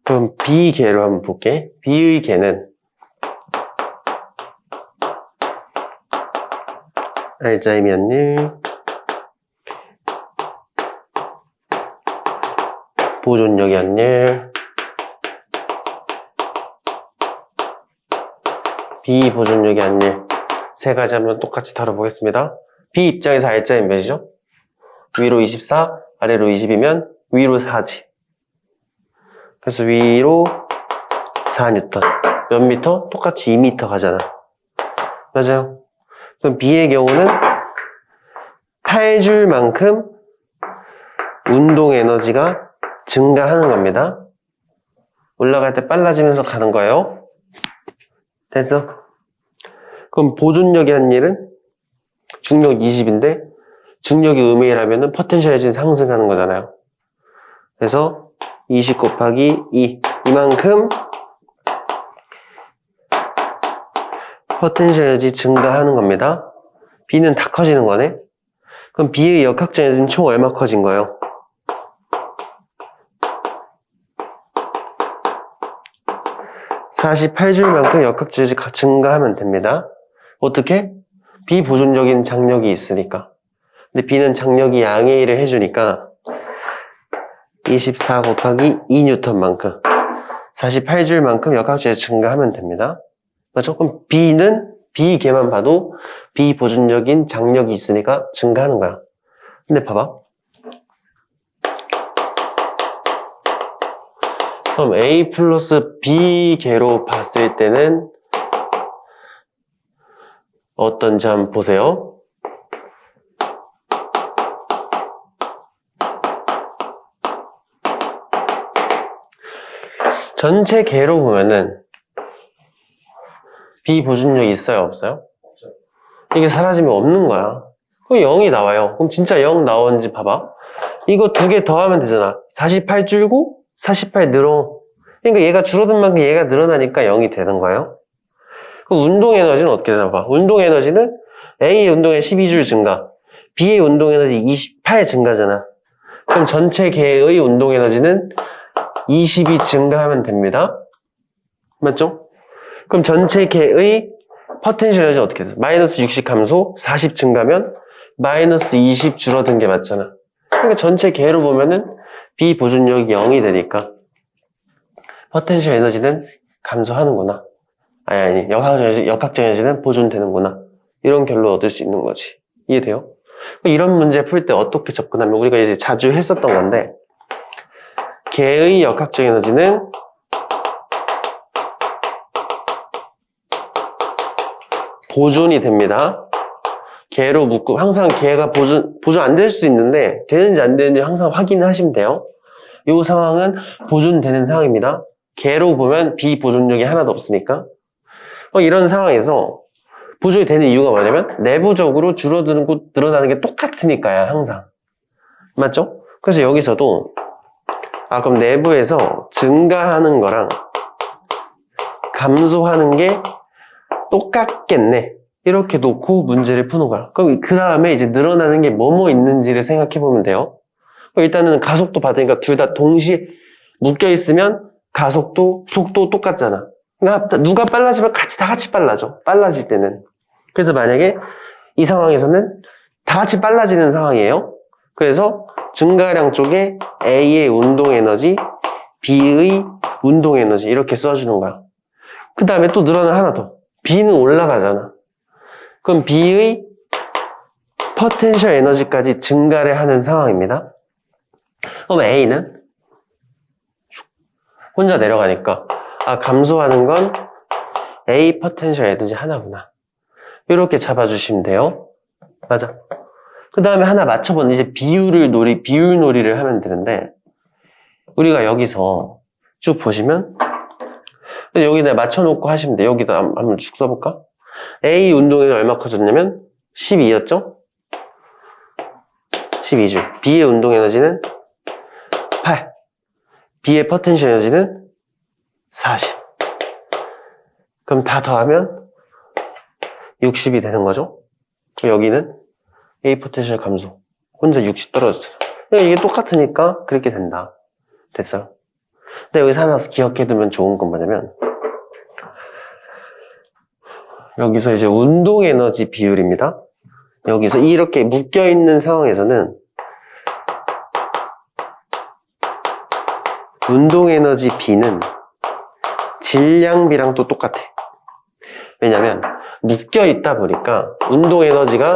그럼 B 개로 한번 볼게. B의 개는 R자 힘이 한 일, 보존력이 한 일, 비보존력이 한 일. 세 가지 한번 똑같이 다뤄보겠습니다. B 입장에서 R자 힘 몇이죠? 위로 24, 아래로 20이면 위로 4지. 그래서 위로 4N. 몇 미터? 똑같이 2m 가잖아. 맞아요. 그럼 B의 경우는 8줄만큼 운동 에너지가 증가하는 겁니다. 올라갈 때 빨라지면서 가는 거예요. 됐어? 그럼 보존력이 한 일은 중력 20인데 중력이 음의 1하면은 포텐셜 에너지는 상승하는 거잖아요. 그래서 20 곱하기 2 이만큼 포텐셜 에너지 증가하는 겁니다. B는 다 커지는 거네. 그럼 B의 역학적 에너지는 총 얼마 커진 거예요? (48줄만큼) 역학적 에너지가 증가하면 됩니다. 어떻게? 비보존적인 장력이 있으니까. 근데 B는 장력이 양의 1을 해주니까 24 곱하기 2N만큼 48줄만큼 역학적 에너지 증가하면 됩니다. 맞죠? 그럼 B는 B개만 봐도 비보존적인 장력이 있으니까 증가하는 거야. 근데 봐봐. 그럼 A 플러스 B개로 봤을 때는 어떤지 한번 보세요. 전체 개로 보면은 비보존력이 있어요, 없어요? 없어요. 이게 사라지면 없는 거야. 그럼 0이 나와요. 그럼 진짜 0 나오는지 봐봐. 이거 두 개 더하면 되잖아. 48 줄고 48 늘어. 그러니까 얘가 줄어든 만큼 얘가 늘어나니까 0이 되는 거예요. 그럼 운동 에너지는 어떻게 되나 봐. 운동 에너지는 A의 운동 에너지 12줄 증가, B의 운동 에너지 28 증가잖아. 그럼 전체 개의 운동 에너지는 20이 증가하면 됩니다. 맞죠? 그럼 전체 개의 포텐셜 에너지 어떻게 돼? 마이너스 60 감소, 40 증가면 마이너스 20 줄어든 게 맞잖아. 그러니까 전체 개로 보면은 비보존력이 0이 되니까 포텐셜 에너지는 감소하는구나. 아니, 역학적 에너지는 보존되는구나. 이런 결론 얻을 수 있는 거지. 이해돼요? 이런 문제 풀 때 어떻게 접근하면 우리가 이제 자주 했었던 건데, 개의 역학적 에너지는 보존이 됩니다. 개로 묶고, 항상 개가 보존 안 될 수 있는데, 되는지 안 되는지 항상 확인하시면 돼요. 이 상황은 보존되는 상황입니다. 개로 보면 비보존력이 하나도 없으니까. 이런 상황에서 보존이 되는 이유가 뭐냐면, 내부적으로 줄어들고 늘어나는 게 똑같으니까요, 항상. 맞죠? 그래서 여기서도, 그럼 내부에서 증가하는 거랑 감소하는 게 똑같겠네. 이렇게 놓고 문제를 푸는 거야. 그럼 그 다음에 이제 늘어나는 게 뭐뭐 있는지를 생각해 보면 돼요. 일단은 가속도 받으니까 둘 다 동시에 묶여 있으면 가속도, 속도 똑같잖아. 그러니까 누가 빨라지면 다 같이 빨라져. 빨라질 때는. 그래서 만약에 이 상황에서는 다 같이 빨라지는 상황이에요. 그래서 증가량 쪽에 A의 운동 에너지, B의 운동 에너지 이렇게 써주는 거야. 그 다음에 또 늘어나 하나 더. B는 올라가잖아. 그럼 B의 포텐셜 에너지까지 증가를 하는 상황입니다. 그럼 A는 혼자 내려가니까 감소하는 건 A 포텐셜 에너지 하나구나. 이렇게 잡아주시면 돼요. 맞아. 그 다음에 하나 맞춰보는 이제 비율 놀이를 하면 되는데, 우리가 여기서 쭉 보시면 여기 내가 맞춰놓고 하시면 돼. 여기다 한번 쭉 써볼까? A 운동에는 얼마 커졌냐면 12였죠? 12줄. B의 운동 에너지는 8. B의 포텐셜 에너지는 40. 그럼 다 더하면 60이 되는 거죠? 여기는 A 포텐셜 감소. 혼자 60 떨어졌잖아. 이게 똑같으니까 그렇게 된다. 됐어요? 근데 여기서 하나 기억해두면 좋은 건 뭐냐면, 여기서 이제 운동 에너지 비율입니다. 여기서 이렇게 묶여있는 상황에서는 운동 에너지 B는 질량비랑 또 똑같아. 왜냐면 묶여있다 보니까 운동 에너지가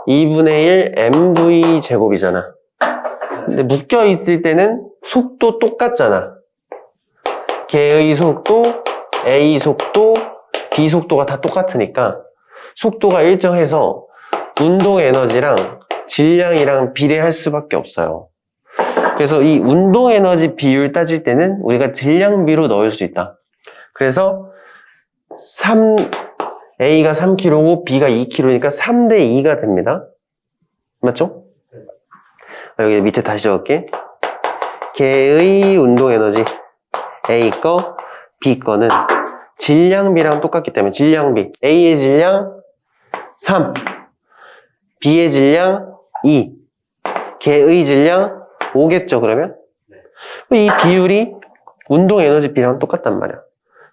2분의 1 mv 제곱이잖아. 근데 묶여있을 때는 속도 똑같잖아. 개의 속도, A 속도, B 속도가 다 똑같으니까 속도가 일정해서 운동 에너지랑 질량이랑 비례할 수밖에 없어요. 그래서 이 운동 에너지 비율 따질 때는 우리가 질량비로 넣을 수 있다. 그래서 A가 3kg고 B가 2kg니까 3대 2가 됩니다. 맞죠? 여기 밑에 다시 적을게. 개의 운동 에너지 A 거, B 거는 질량비랑 똑같기 때문에 질량비. A의 질량 3, B의 질량 2, 개의 질량 5겠죠, 그러면? 이 비율이 운동 에너지 비랑 똑같단 말이야.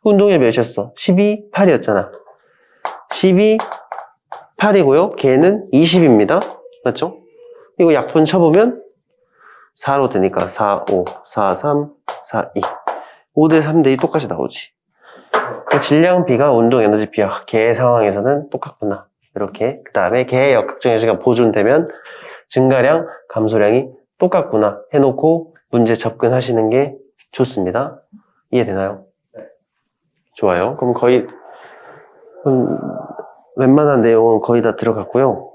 운동이 몇이었어? 12, 8이었잖아. 12, 8이고요. 개는 20입니다. 맞죠? 이거 약분 쳐보면 4로 되니까 4, 5, 4, 3, 4, 2. 5대 3대 2 똑같이 나오지. 질량 비가 운동 에너지 비와 개의 상황에서는 똑같구나. 이렇게. 그 다음에 개의 역학적 에너지가 보존되면 증가량, 감소량이 똑같구나 해놓고 문제 접근하시는 게 좋습니다. 이해되나요? 네. 좋아요. 그럼 거의 웬만한 내용은 거의 다 들어갔고요.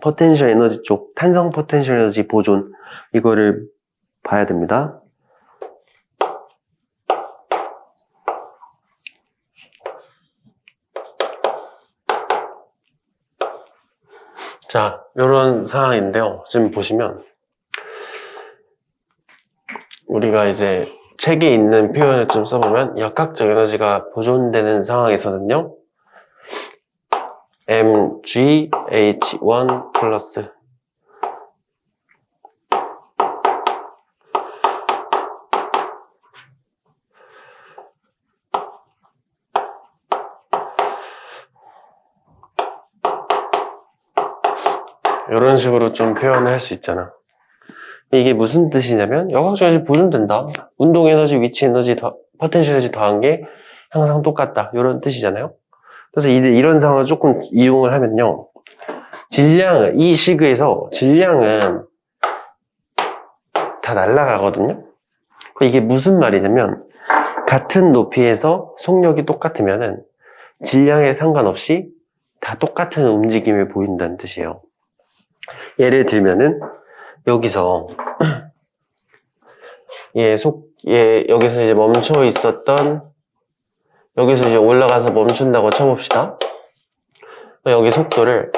포텐셜 에너지 쪽, 탄성 포텐셜 에너지 보존 이거를 봐야 됩니다. 자, 이런 상황인데요. 지금 보시면 우리가 이제 책에 있는 표현을 좀 써보면 역학적 에너지가 보존되는 상황에서는요, mgh1 플러스 이런 식으로 좀 표현을 할 수 있잖아. 이게 무슨 뜻이냐면 역학적 에너지 보존된다. 운동 에너지, 위치 에너지, 포텐셜 에너지 더한 게 항상 똑같다. 이런 뜻이잖아요. 그래서 이런 상황을 조금 이용을 하면요. 질량은 이 시그에서 질량은 다 날아가거든요. 이게 무슨 말이냐면 같은 높이에서 속력이 똑같으면은 질량에 상관없이 다 똑같은 움직임을 보인다는 뜻이에요. 예를 들면은 여기서 여기서 이제 멈춰 있었던 여기서 이제 올라가서 멈춘다고 쳐봅시다. 여기 속도를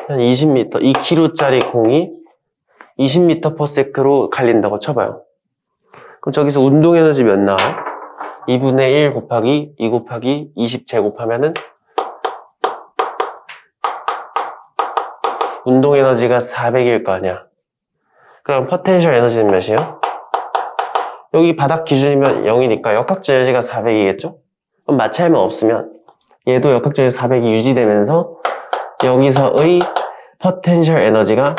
한 20m, 2km짜리 공이 20m/s로 갈린다고 쳐봐요. 그럼 저기서 운동 에너지 몇 나와요? 2분의 1 곱하기 2 곱하기 20 제곱하면은 운동 에너지가 400일 거 아니야. 그럼 포텐셜 에너지는 몇이에요? 여기 바닥 기준이면 0이니까 역학적 에너지가 400이겠죠? 그럼 마찰만 없으면 얘도 역학적 에너지 400이 유지되면서 여기서의 포텐셜 에너지가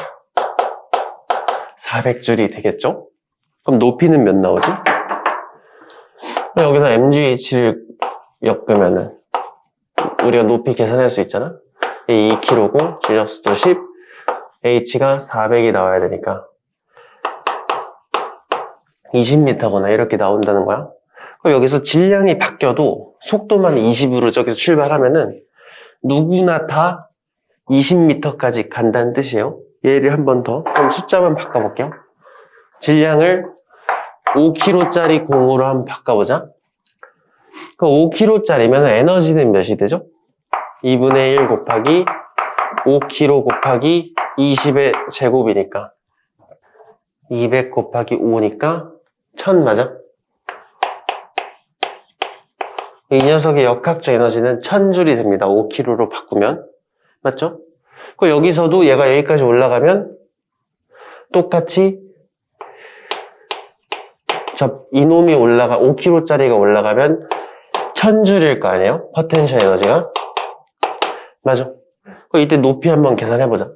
400줄이 되겠죠? 그럼 높이는 몇 나오지? 여기서 mgh를 엮으면은 우리가 높이 계산할 수 있잖아? 2kg고 진력수도 10, h가 400이 나와야 되니까 20m거나 이렇게 나온다는 거야. 그럼 여기서 질량이 바뀌어도 속도만 20으로 저기서 출발하면은 누구나 다 20m까지 간다는 뜻이에요. 얘를 한 번 더, 그럼 숫자만 바꿔볼게요. 질량을 5kg짜리 공으로 한번 바꿔보자. 그 5kg짜리면 에너지는 몇이 되죠? 2분의 1 곱하기 5kg 곱하기 20의 제곱이니까 200 곱하기 5니까 1000 맞아? 이 녀석의 역학적 에너지는 1000줄이 됩니다. 5kg로 바꾸면. 맞죠? 그 여기서도 얘가 여기까지 올라가면 똑같이 이놈이 5kg짜리가 올라가면 1000줄일 거 아니에요? 포텐셜 에너지가. 맞아. 이때 높이 한번 계산해보자.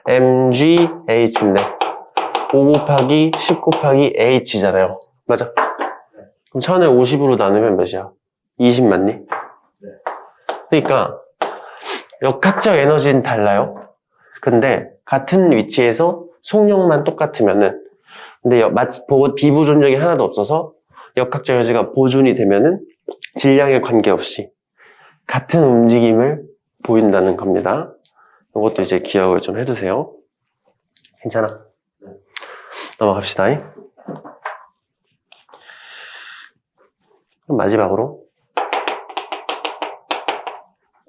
mgh인데 5 곱하기 10 곱하기 h잖아요. 맞아? 그럼 1000을 50으로 나누면 몇이야? 20 맞니? 그러니까 역학적 에너지는 달라요. 근데 같은 위치에서 속력만 똑같으면은 근데 비보존력이 하나도 없어서 역학적 에너지가 보존이 되면은 질량에 관계없이 같은 움직임을 보인다는 겁니다. 이것도 이제 기억을 좀 해두세요. 괜찮아? 넘어갑시다. 그럼 마지막으로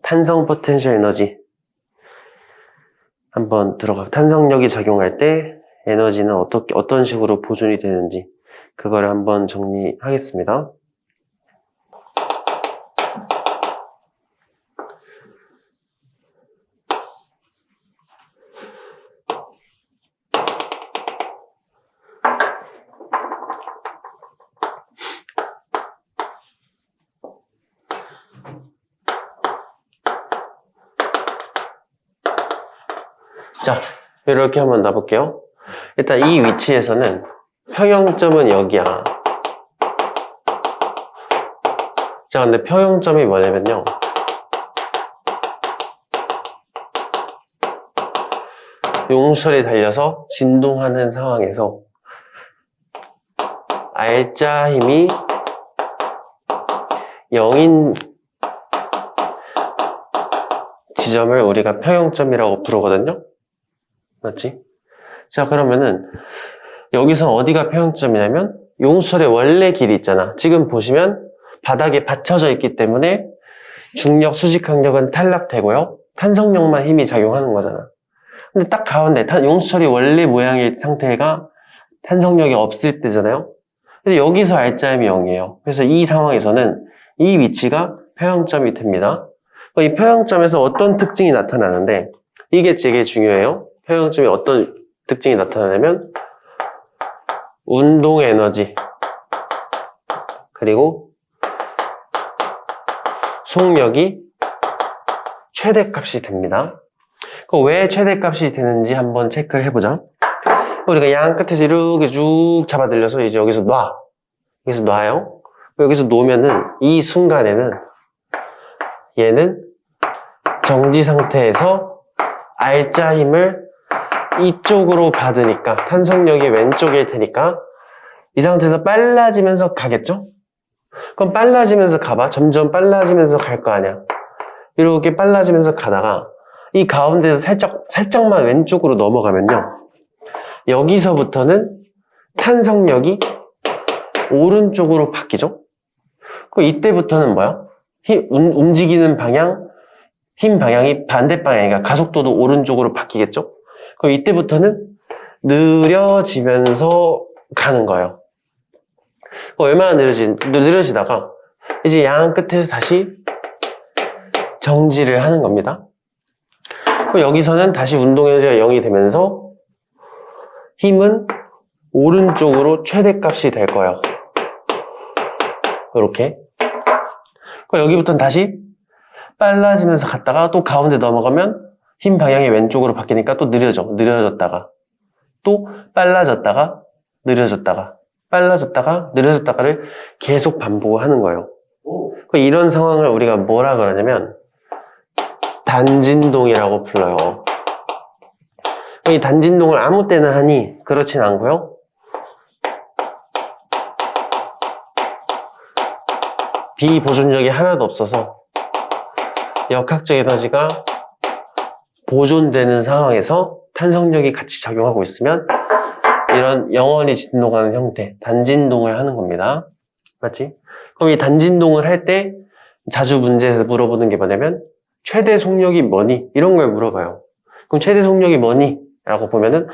탄성 포텐셜 에너지 한번 탄성력이 작용할 때 에너지는 어떤 식으로 보존이 되는지 그거를 한번 정리하겠습니다. 자, 이렇게 한번 놔볼게요. 일단 이 위치에서는 평형점은 여기야. 자, 근데 평형점이 뭐냐면요. 용설이 달려서 진동하는 상황에서 R자 힘이 0인 지점을 우리가 평형점이라고 부르거든요. 맞지? 자, 그러면은 여기서 어디가 평형점이냐면 용수철의 원래 길이 있잖아. 지금 보시면 바닥에 받쳐져 있기 때문에 중력, 수직항력은 탈락되고요. 탄성력만 힘이 작용하는 거잖아. 근데 딱 가운데 용수철이 원래 모양의 상태가 탄성력이 없을 때잖아요. 근데 여기서 R자임이 0이에요. 그래서 이 상황에서는 이 위치가 평형점이 됩니다. 이 평형점에서 어떤 특징이 나타나는데 이게 되게 중요해요. 평형점이 어떤 특징이 나타나냐면 운동 에너지 그리고 속력이 최대값이 됩니다. 왜 최대값이 되는지 한번 체크를 해보자. 우리가 양 끝에서 이렇게 쭉 잡아들려서 이제 여기서 놔. 여기서 놔요. 여기서 놓으면은 이 순간에는 얘는 정지 상태에서 R자 힘을 이쪽으로 받으니까 탄성력이 왼쪽일 테니까 이 상태에서 빨라지면서 가겠죠? 그럼 빨라지면서 가봐. 점점 빨라지면서 갈 거 아니야. 이렇게 빨라지면서 가다가 이 가운데에서 살짝만 왼쪽으로 넘어가면요. 여기서부터는 탄성력이 오른쪽으로 바뀌죠? 그럼 이때부터는 뭐야? 움직이는 방향, 힘 방향이 반대 방향이니까 가속도도 오른쪽으로 바뀌겠죠? 그럼 이때부터는 느려지면서 가는 거예요. 얼마나 느려지다가 이제 양 끝에서 다시 정지를 하는 겁니다. 그럼 여기서는 다시 운동 에너지가 0이 되면서 힘은 오른쪽으로 최대값이 될 거예요. 이렇게. 그럼 여기부터는 다시 빨라지면서 갔다가 또 가운데 넘어가면 힘 방향이 왼쪽으로 바뀌니까 또 느려졌다가 또 빨라졌다가 느려졌다가 빨라졌다가 느려졌다가를 계속 반복하는 거예요. 이런 상황을 우리가 뭐라 그러냐면 단진동이라고 불러요. 이 단진동을 아무 때나 하니 그렇진 않고요. 비보존력이 하나도 없어서 역학적 에너지가 보존되는 상황에서 탄성력이 같이 작용하고 있으면 이런 영원히 진동하는 형태, 단진동을 하는 겁니다. 맞지? 그럼 이 단진동을 할 때 자주 문제에서 물어보는 게 뭐냐면 최대 속력이 뭐니? 이런 걸 물어봐요. 그럼 최대 속력이 뭐니? 라고 보면은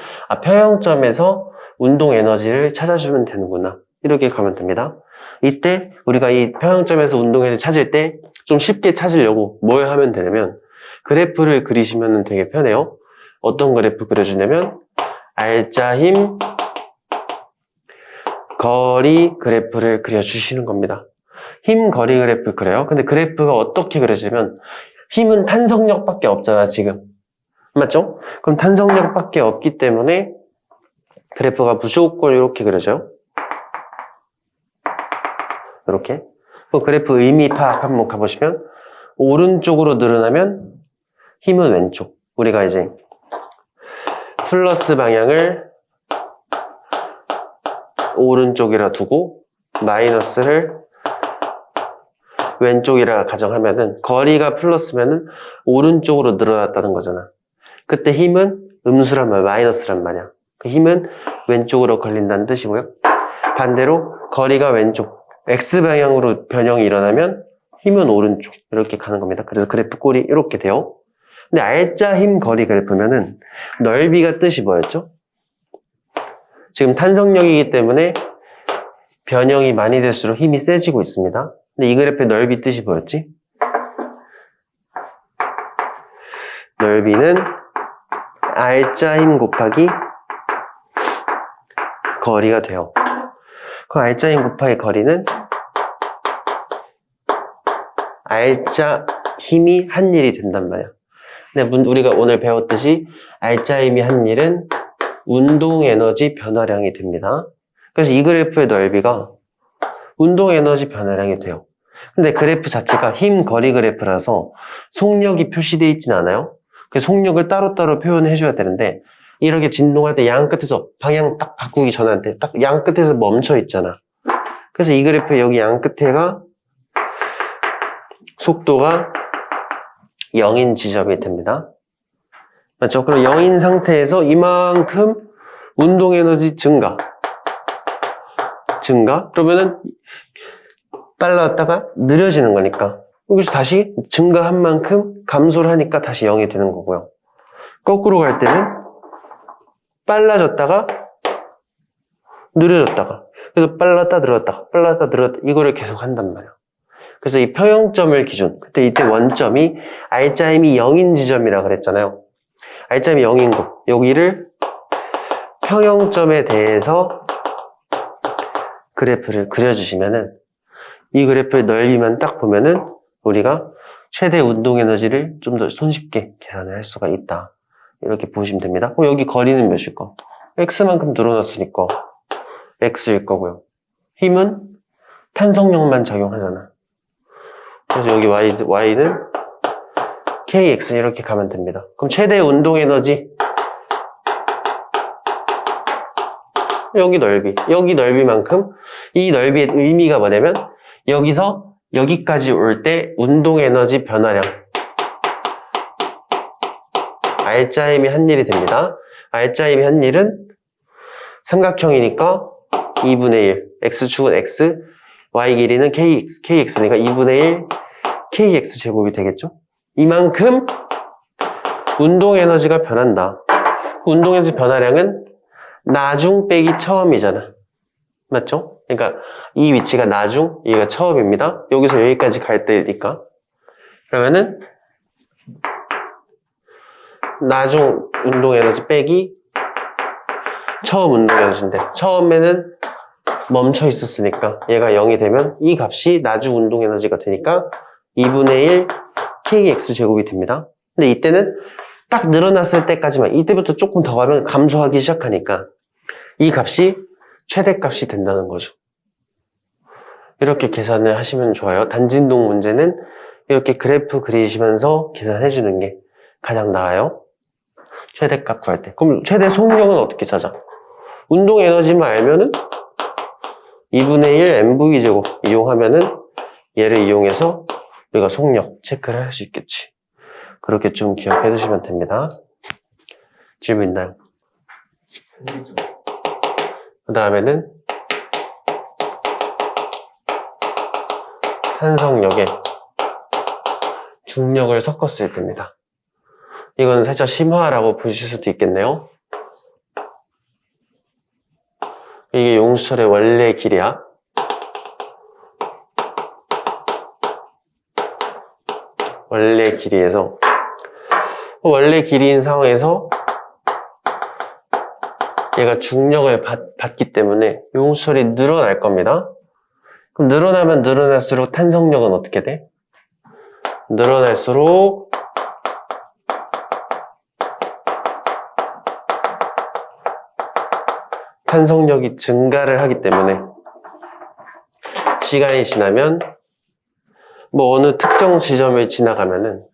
평형점에서 운동 에너지를 찾아주면 되는구나. 이렇게 가면 됩니다. 이때 우리가 이 평형점에서 운동 에너지 찾을 때 좀 쉽게 찾으려고 뭘 하면 되냐면 그래프를 그리시면 되게 편해요. 어떤 그래프 그려주냐면 R자 힘 거리 그래프를 그려주시는 겁니다. 힘 거리 그래프 그래요. 근데 그래프가 어떻게 그려지면 힘은 탄성력밖에 없잖아 지금. 맞죠? 그럼 탄성력밖에 없기 때문에 그래프가 무조건 이렇게 그려져요. 이렇게. 그 그래프 의미 파악 한번 가보시면 오른쪽으로 늘어나면 힘은 왼쪽. 우리가 이제 플러스 방향을 오른쪽이라 두고 마이너스를 왼쪽이라 가정하면은 거리가 플러스면은 오른쪽으로 늘어났다는 거잖아. 그때 힘은 음수란 말, 마이너스란 말이야. 그 힘은 왼쪽으로 걸린다는 뜻이고요. 반대로 거리가 왼쪽, X방향으로 변형이 일어나면 힘은 오른쪽. 이렇게 가는 겁니다. 그래서 그래프 꼴이 이렇게 돼요. 근데 R자 힘 거리 그래프면은 넓이가 뜻이 뭐였죠? 지금 탄성력이기 때문에 변형이 많이 될수록 힘이 세지고 있습니다. 근데 이 그래프의 넓이 뜻이 뭐였지? 넓이는 R자 힘 곱하기 거리가 돼요. 그 R자 힘 곱하기 거리는 R자 힘이 한 일이 된단 말이야. 근데 우리가 오늘 배웠듯이 R자 힘이 한 일은 운동 에너지 변화량이 됩니다. 그래서 이 그래프의 넓이가 운동 에너지 변화량이 돼요. 근데 그래프 자체가 힘 거리 그래프라서 속력이 표시되어 있진 않아요. 그래서 속력을 따로따로 표현해 줘야 되는데 이렇게 진동할 때 양 끝에서 방향 딱 바꾸기 전한테 딱 양 끝에서 멈춰 있잖아. 그래서 이 그래프의 여기 양 끝에가 속도가 0인 지점이 됩니다. 맞죠? 그럼 0인 상태에서 이만큼 운동 에너지 증가. 그러면은 빨랐다가 느려지는 거니까 여기서 다시 증가한 만큼 감소를 하니까 다시 0이 되는 거고요. 거꾸로 갈 때는 빨라졌다가 느려졌다가 그래서 빨랐다 늘었다 이거를 계속 한단 말이야. 그래서 이 평형점을 기준, 그때 이때 원점이 R자 힘이 0인 지점이라 그랬잖아요. R자 힘이 0인 곳, 여기를 평형점에 대해서 그래프를 그려주시면은 이 그래프의 넓이만 딱 보면은 우리가 최대 운동 에너지를 좀 더 손쉽게 계산을 할 수가 있다. 이렇게 보시면 됩니다. 그럼 여기 거리는 몇일까? x만큼 늘어났으니까 x일 거고요. 힘은 탄성력만 작용하잖아. 그래서 여기 y는 kx 이렇게 가면 됩니다. 그럼 최대 운동 에너지 여기 넓이만큼 이 넓이의 의미가 뭐냐면 여기서 여기까지 올 때 운동 에너지 변화량 R자임이 한 일이 됩니다. R자임이 한 일은 삼각형이니까 2분의 1 x축은 x y 길이는 kx니까 2분의 1 kx 제곱이 되겠죠? 이만큼 운동 에너지가 변한다. 운동 에너지 변화량은 나중 빼기 처음이잖아. 맞죠? 그러니까 이 위치가 나중, 여기가 처음입니다. 여기서 여기까지 갈 때니까. 그러면은 나중 운동 에너지 빼기 처음 운동 에너지인데 처음에는 멈춰 있었으니까 얘가 0이 되면 이 값이 나중 운동 에너지가 되니까 2분의 1 kx 제곱이 됩니다. 근데 이때는 딱 늘어났을 때까지만, 이때부터 조금 더 가면 감소하기 시작하니까 이 값이 최대값이 된다는 거죠. 이렇게 계산을 하시면 좋아요. 단진동 문제는 이렇게 그래프 그리시면서 계산해 주는 게 가장 나아요. 최대값 구할 때. 그럼 최대 속력은 어떻게 찾아? 운동 에너지만 알면은 2분의 1 mv 제곱 이용하면은 얘를 이용해서 우리가 속력 체크를 할 수 있겠지. 그렇게 좀 기억해 두시면 됩니다. 질문 있나요? 그 다음에는 탄성력에 중력을 섞었을 때입니다. 이건 살짝 심화라고 보실 수도 있겠네요. 이게 용수철의 원래 길이야. 원래 길이에서 원래 길이인 상황에서 얘가 중력을 받기 때문에 용수철이 늘어날 겁니다. 그럼 늘어나면 늘어날수록 탄성력은 어떻게 돼? 늘어날수록 탄성력이 증가를 하기 때문에 시간이 지나면 뭐 어느 특정 지점을 지나가면은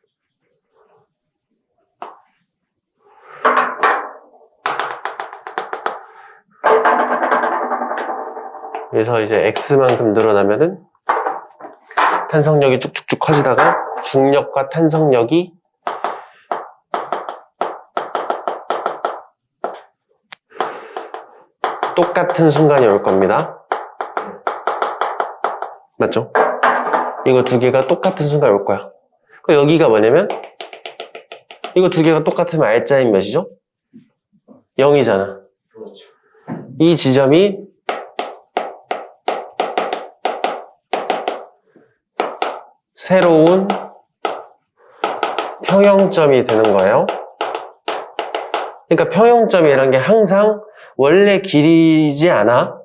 그래서 이제 x만큼 늘어나면은 탄성력이 쭉쭉쭉 커지다가 중력과 탄성력이 똑같은 순간이 올 겁니다. 맞죠? 이거 두 개가 똑같은 순간이 올 거야. 그 여기가 뭐냐면 이거 두 개가 똑같으면 R자인 몇이죠? 0이잖아. 그렇죠. 이 지점이 새로운 평형점이 되는 거예요. 그러니까 평형점이라는 게 항상 원래 길이지 않아.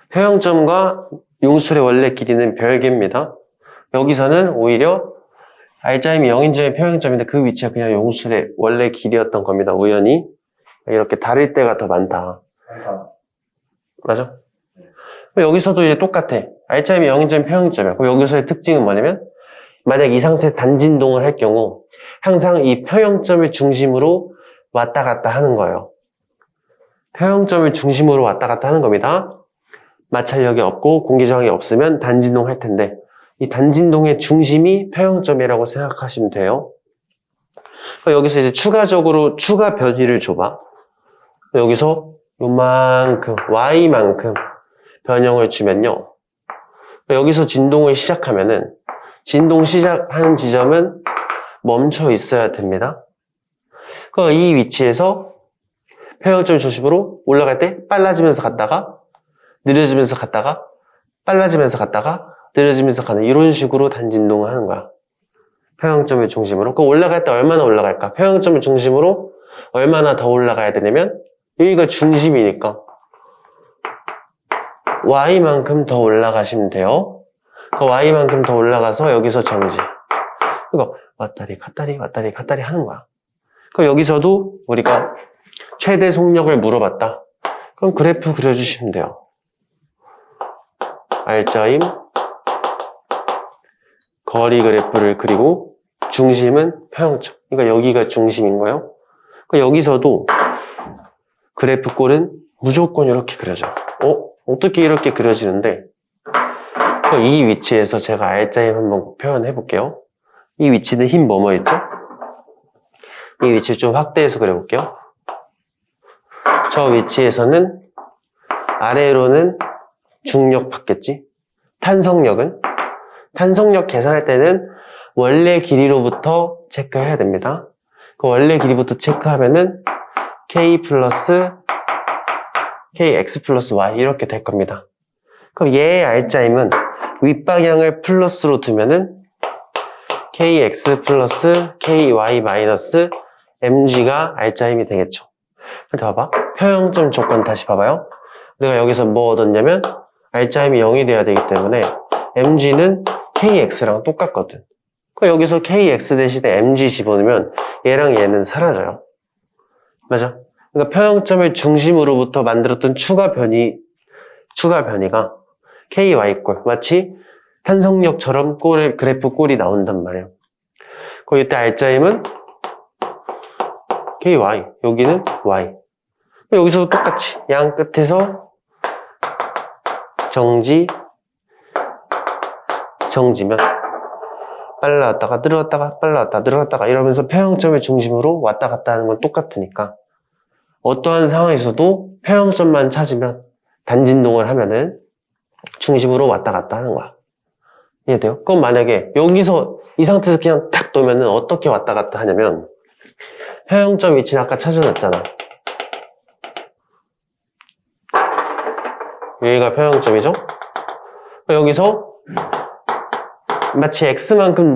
평형점과 용수철의 원래 길이는 별개입니다. 여기서는 오히려 R자임이 0인점의 평형점인데 그 위치가 그냥 용수철의 원래 길이였던 겁니다. 우연히. 이렇게 다를 때가 더 많다. 맞아? 여기서도 이제 똑같아. R자임이 0인점의 평형점이야. 그럼 여기서의 특징은 뭐냐면 만약 이 상태에서 단진동을 할 경우 항상 이 평형점을 중심으로 왔다 갔다 하는 거예요. 평형점을 중심으로 왔다 갔다 하는 겁니다. 마찰력이 없고 공기저항이 없으면 단진동 할 텐데 이 단진동의 중심이 평형점이라고 생각하시면 돼요. 여기서 이제 추가적으로 추가 변위를 줘봐. 여기서 요만큼 y만큼 변형을 주면요. 여기서 진동을 시작하면은 진동 시작하는 지점은 멈춰 있어야 됩니다. 이 위치에서 평형점 중심으로 올라갈 때 빨라지면서 갔다가 느려지면서 갔다가 빨라지면서 갔다가 느려지면서 가는 이런 식으로 단진동을 하는 거야. 평형점을 중심으로. 올라갈 때 얼마나 올라갈까? 평형점을 중심으로 얼마나 더 올라가야 되냐면 여기가 중심이니까 y만큼 더 올라가시면 돼요. y만큼 더 올라가서 여기서 정지. 그러니까 왔다리 갔다리 왔다리 갔다리 하는 거야. 그럼 여기서도 우리가 최대 속력을 물어봤다. 그럼 그래프 그려주시면 돼요. R자임, 거리 그래프를 그리고 중심은 평형점. 그러니까 여기가 중심인 거예요. 그러니까 여기서도 그래프 꼴은 무조건 이렇게 그려져. 어떻게 이렇게 그려지는데? 이 위치에서 제가 R자임 한번 표현해 볼게요. 이 위치는 흰 뭐뭐 있죠? 이 위치를 좀 확대해서 그려볼게요. 저 위치에서는 아래로는 중력 받겠지? 탄성력 계산할 때는 원래 길이로부터 체크해야 됩니다. 그 원래 길이부터 체크하면은 K 플러스 KX 플러스 Y 이렇게 될 겁니다. 그럼 얘의 R자임은 윗방향을 플러스로 두면은 KX 플러스 KY 마이너스 MG가 R자임이 되겠죠. 근데 봐봐. 평형점 조건 다시 봐봐요. 내가 여기서 뭐 얻었냐면 R자임이 0이 돼야 되기 때문에 MG는 KX랑 똑같거든. 그럼 여기서 KX 대신에 MG 집어넣으면 얘랑 얘는 사라져요. 맞아? 그러니까 평형점을 중심으로부터 만들었던 추가 변이가 KY꼴. 마치 탄성력처럼 그래프 꼴이 나온단 말이에요. 그럼 이때 R자임은 KY, 여기는 Y. 여기서도 똑같이 양 끝에서 정지면 빨라왔다가 늘어왔다가 빨라왔다 늘어왔다가 이러면서 평형점의 중심으로 왔다 갔다 하는 건 똑같으니까 어떠한 상황에서도 평형점만 찾으면 단진동을 하면은 중심으로 왔다 갔다 하는 거야. 이해돼요? 그럼 만약에 여기서 이 상태에서 그냥 탁 놓으면은 어떻게 왔다 갔다 하냐면 평형점 위치는 아까 찾아놨잖아. 여기가 평형점이죠? 여기서 마치 X만큼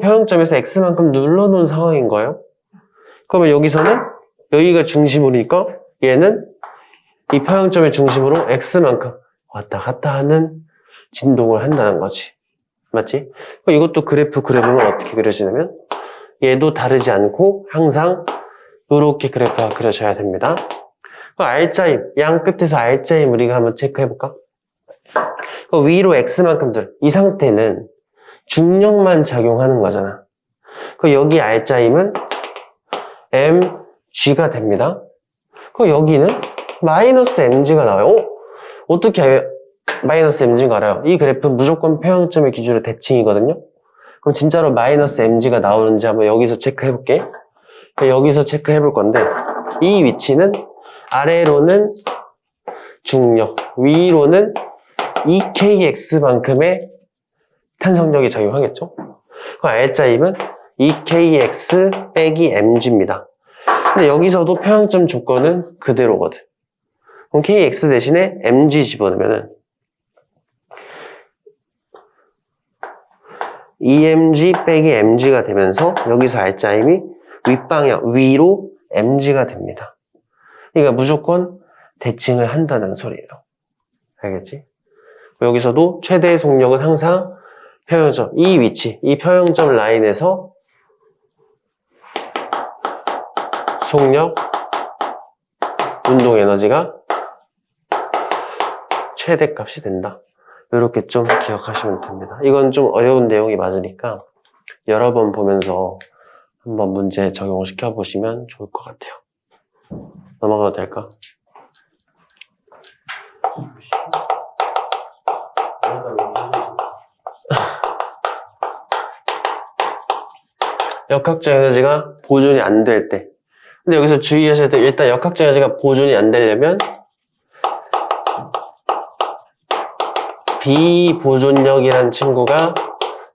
평형점에서 X만큼 눌러놓은 상황인 거예요. 그러면 여기서는 여기가 중심이니까 얘는 이 평형점의 중심으로 X만큼 왔다 갔다 하는 진동을 한다는 거지. 맞지? 이것도 그래프 그려보면 어떻게 그려지냐면 얘도 다르지 않고 항상 이렇게 그래프가 그려져야 됩니다. R자임, 양 끝에서 R자임 우리가 한번 체크해볼까? 위로 X만큼들, 이 상태는 중력만 작용하는 거잖아. 여기 R자임은 MG가 됩니다. 여기는 마이너스 MG가 나와요. 어떻게 마이너스 MG가 알아요? 이 그래프는 무조건 평형점의 기준으로 대칭이거든요. 그럼 진짜로 마이너스 MG가 나오는지 한번 여기서 체크해볼게. 여기서 체크해볼 건데 이 위치는 아래로는 중력, 위로는 EKX만큼의 탄성력이 작용하겠죠? 그럼 R자임은 EKX 빼기 MG입니다. 근데 여기서도 평형점 조건은 그대로거든. 그럼 KX 대신에 MG 집어넣으면은 EMG 빼기 MG가 되면서 여기서 R자임이 윗방향, 위로 MG가 됩니다. 그러니까 무조건 대칭을 한다는 소리예요. 알겠지? 여기서도 최대의 속력은 항상 평형점, 이 위치, 이 평형점 라인에서 속력, 운동 에너지가 최대값이 된다. 이렇게 좀 기억하시면 됩니다. 이건 좀 어려운 내용이 맞으니까 여러 번 보면서 한번 문제 적용을 시켜보시면 좋을 것 같아요. 넘어가도 될까? 역학적 에너지가 보존이 안 될 때. 근데 여기서 주의하셔야 돼요. 일단 역학적 에너지가 보존이 안 되려면 비보존력이라는 친구가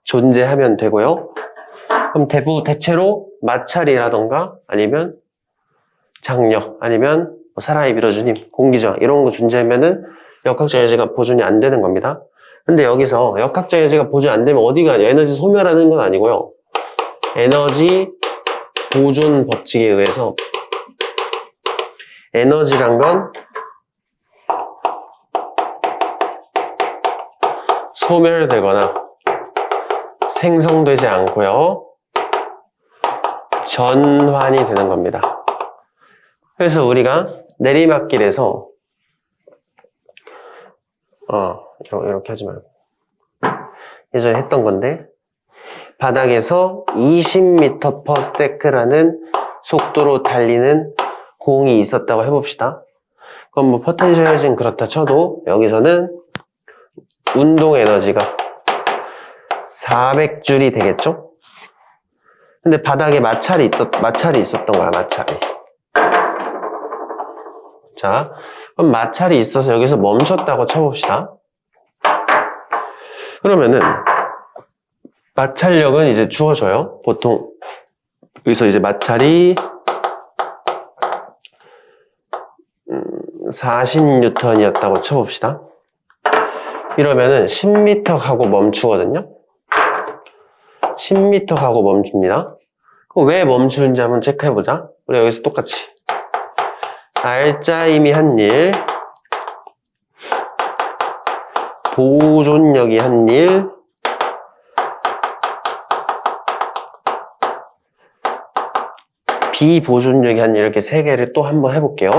존재하면 되고요. 그럼 대체로 마찰이라던가 아니면 장력 아니면 사람이 밀어준 힘, 공기저항 이런 거 존재하면은 역학적 에너지가 보존이 안 되는 겁니다. 근데 여기서 역학적 에너지가 보존 안 되면 어디가 에너지 소멸하는 건 아니고요. 에너지 보존 법칙에 의해서 에너지란 건 소멸되거나 생성되지 않고요. 전환이 되는 겁니다. 그래서 우리가 내리막길에서 이렇게 하지 말고 예전에 했던 건데 바닥에서 20m/s라는 속도로 달리는 공이 있었다고 해봅시다. 그럼 뭐 포텐셜 에너지는 그렇다 쳐도 여기서는 운동 에너지가 400줄이 되겠죠? 근데 바닥에 마찰이 있었던 거야, 마찰이. 자, 그럼 마찰이 있어서 여기서 멈췄다고 쳐봅시다. 그러면은 마찰력은 이제 주어져요. 보통 여기서 이제 마찰이 40N이었다고 쳐봅시다. 이러면은 10m 가고 멈추거든요. 10m 가고 멈춥니다. 그럼 왜 멈추는지 한번 체크해보자. 우리 여기서 똑같이 알짜임이 한 일, 보존력이 한 일, 비보존력이 한 일, 이렇게 세 개를 또 한번 해볼게요.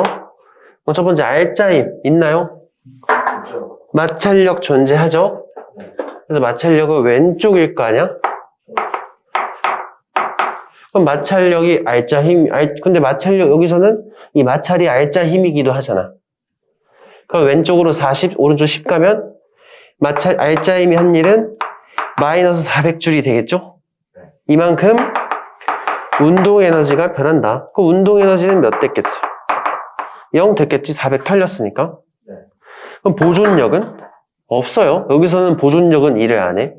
그럼 첫 번째 알짜임 있나요? 그렇죠. 마찰력 존재하죠? 그래서 마찰력은 왼쪽일 거 아니야? 그럼 마찰력이 알짜 힘, 근데 마찰력 여기서는 이 마찰이 알짜 힘이기도 하잖아. 그럼 왼쪽으로 40, 오른쪽 10 가면 알짜 힘이 한 일은 마이너스 400줄이 되겠죠? 이만큼 운동 에너지가 변한다. 그 운동 에너지는 몇 됐겠어? 0 됐겠지? 400 털렸으니까. 네. 그럼 보존력은? 없어요. 여기서는 보존력은 일을 안 해.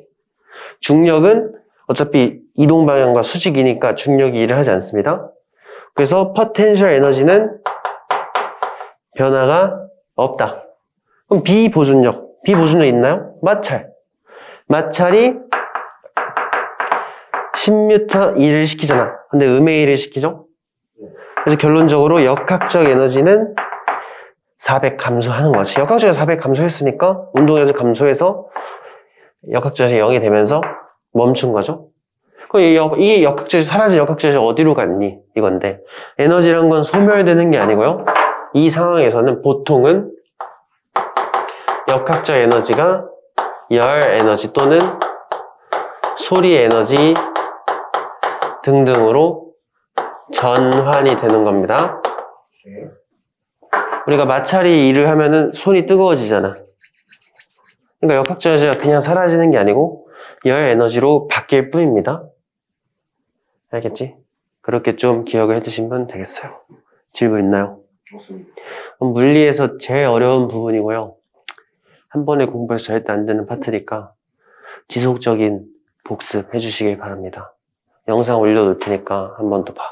중력은 어차피 이동 방향과 수직이니까 중력이 일을 하지 않습니다. 그래서 포텐셜 에너지는 변화가 없다. 그럼 비보존력 있나요? 마찰이 10m 일을 시키잖아. 근데 음의 일을 시키죠? 그래서 결론적으로 역학적 에너지는 400 감소하는 거지. 역학적으로 400 감소했으니까 운동 에너지 감소해서 역학적 에너지 0이 되면서 멈춘 거죠. 그럼 이 역학적이 사라진 역학적이 어디로 갔니? 이건데 에너지란 건 소멸되는 게 아니고요. 이 상황에서는 보통은 역학적 에너지가 열 에너지 또는 소리 에너지 등등으로 전환이 되는 겁니다. 네. 우리가 마찰이 일을 하면은 손이 뜨거워지잖아. 그러니까 역학적 에너지가 그냥 사라지는 게 아니고 열 에너지로 바뀔 뿐입니다. 알겠지? 그렇게 좀 기억을 해두시면 되겠어요. 질문 있나요? 없습니다. 물리에서 제일 어려운 부분이고요. 한 번에 공부해서 절대 안 되는 파트니까 지속적인 복습 해주시길 바랍니다. 영상 올려놓을 테니까 한 번 더 봐.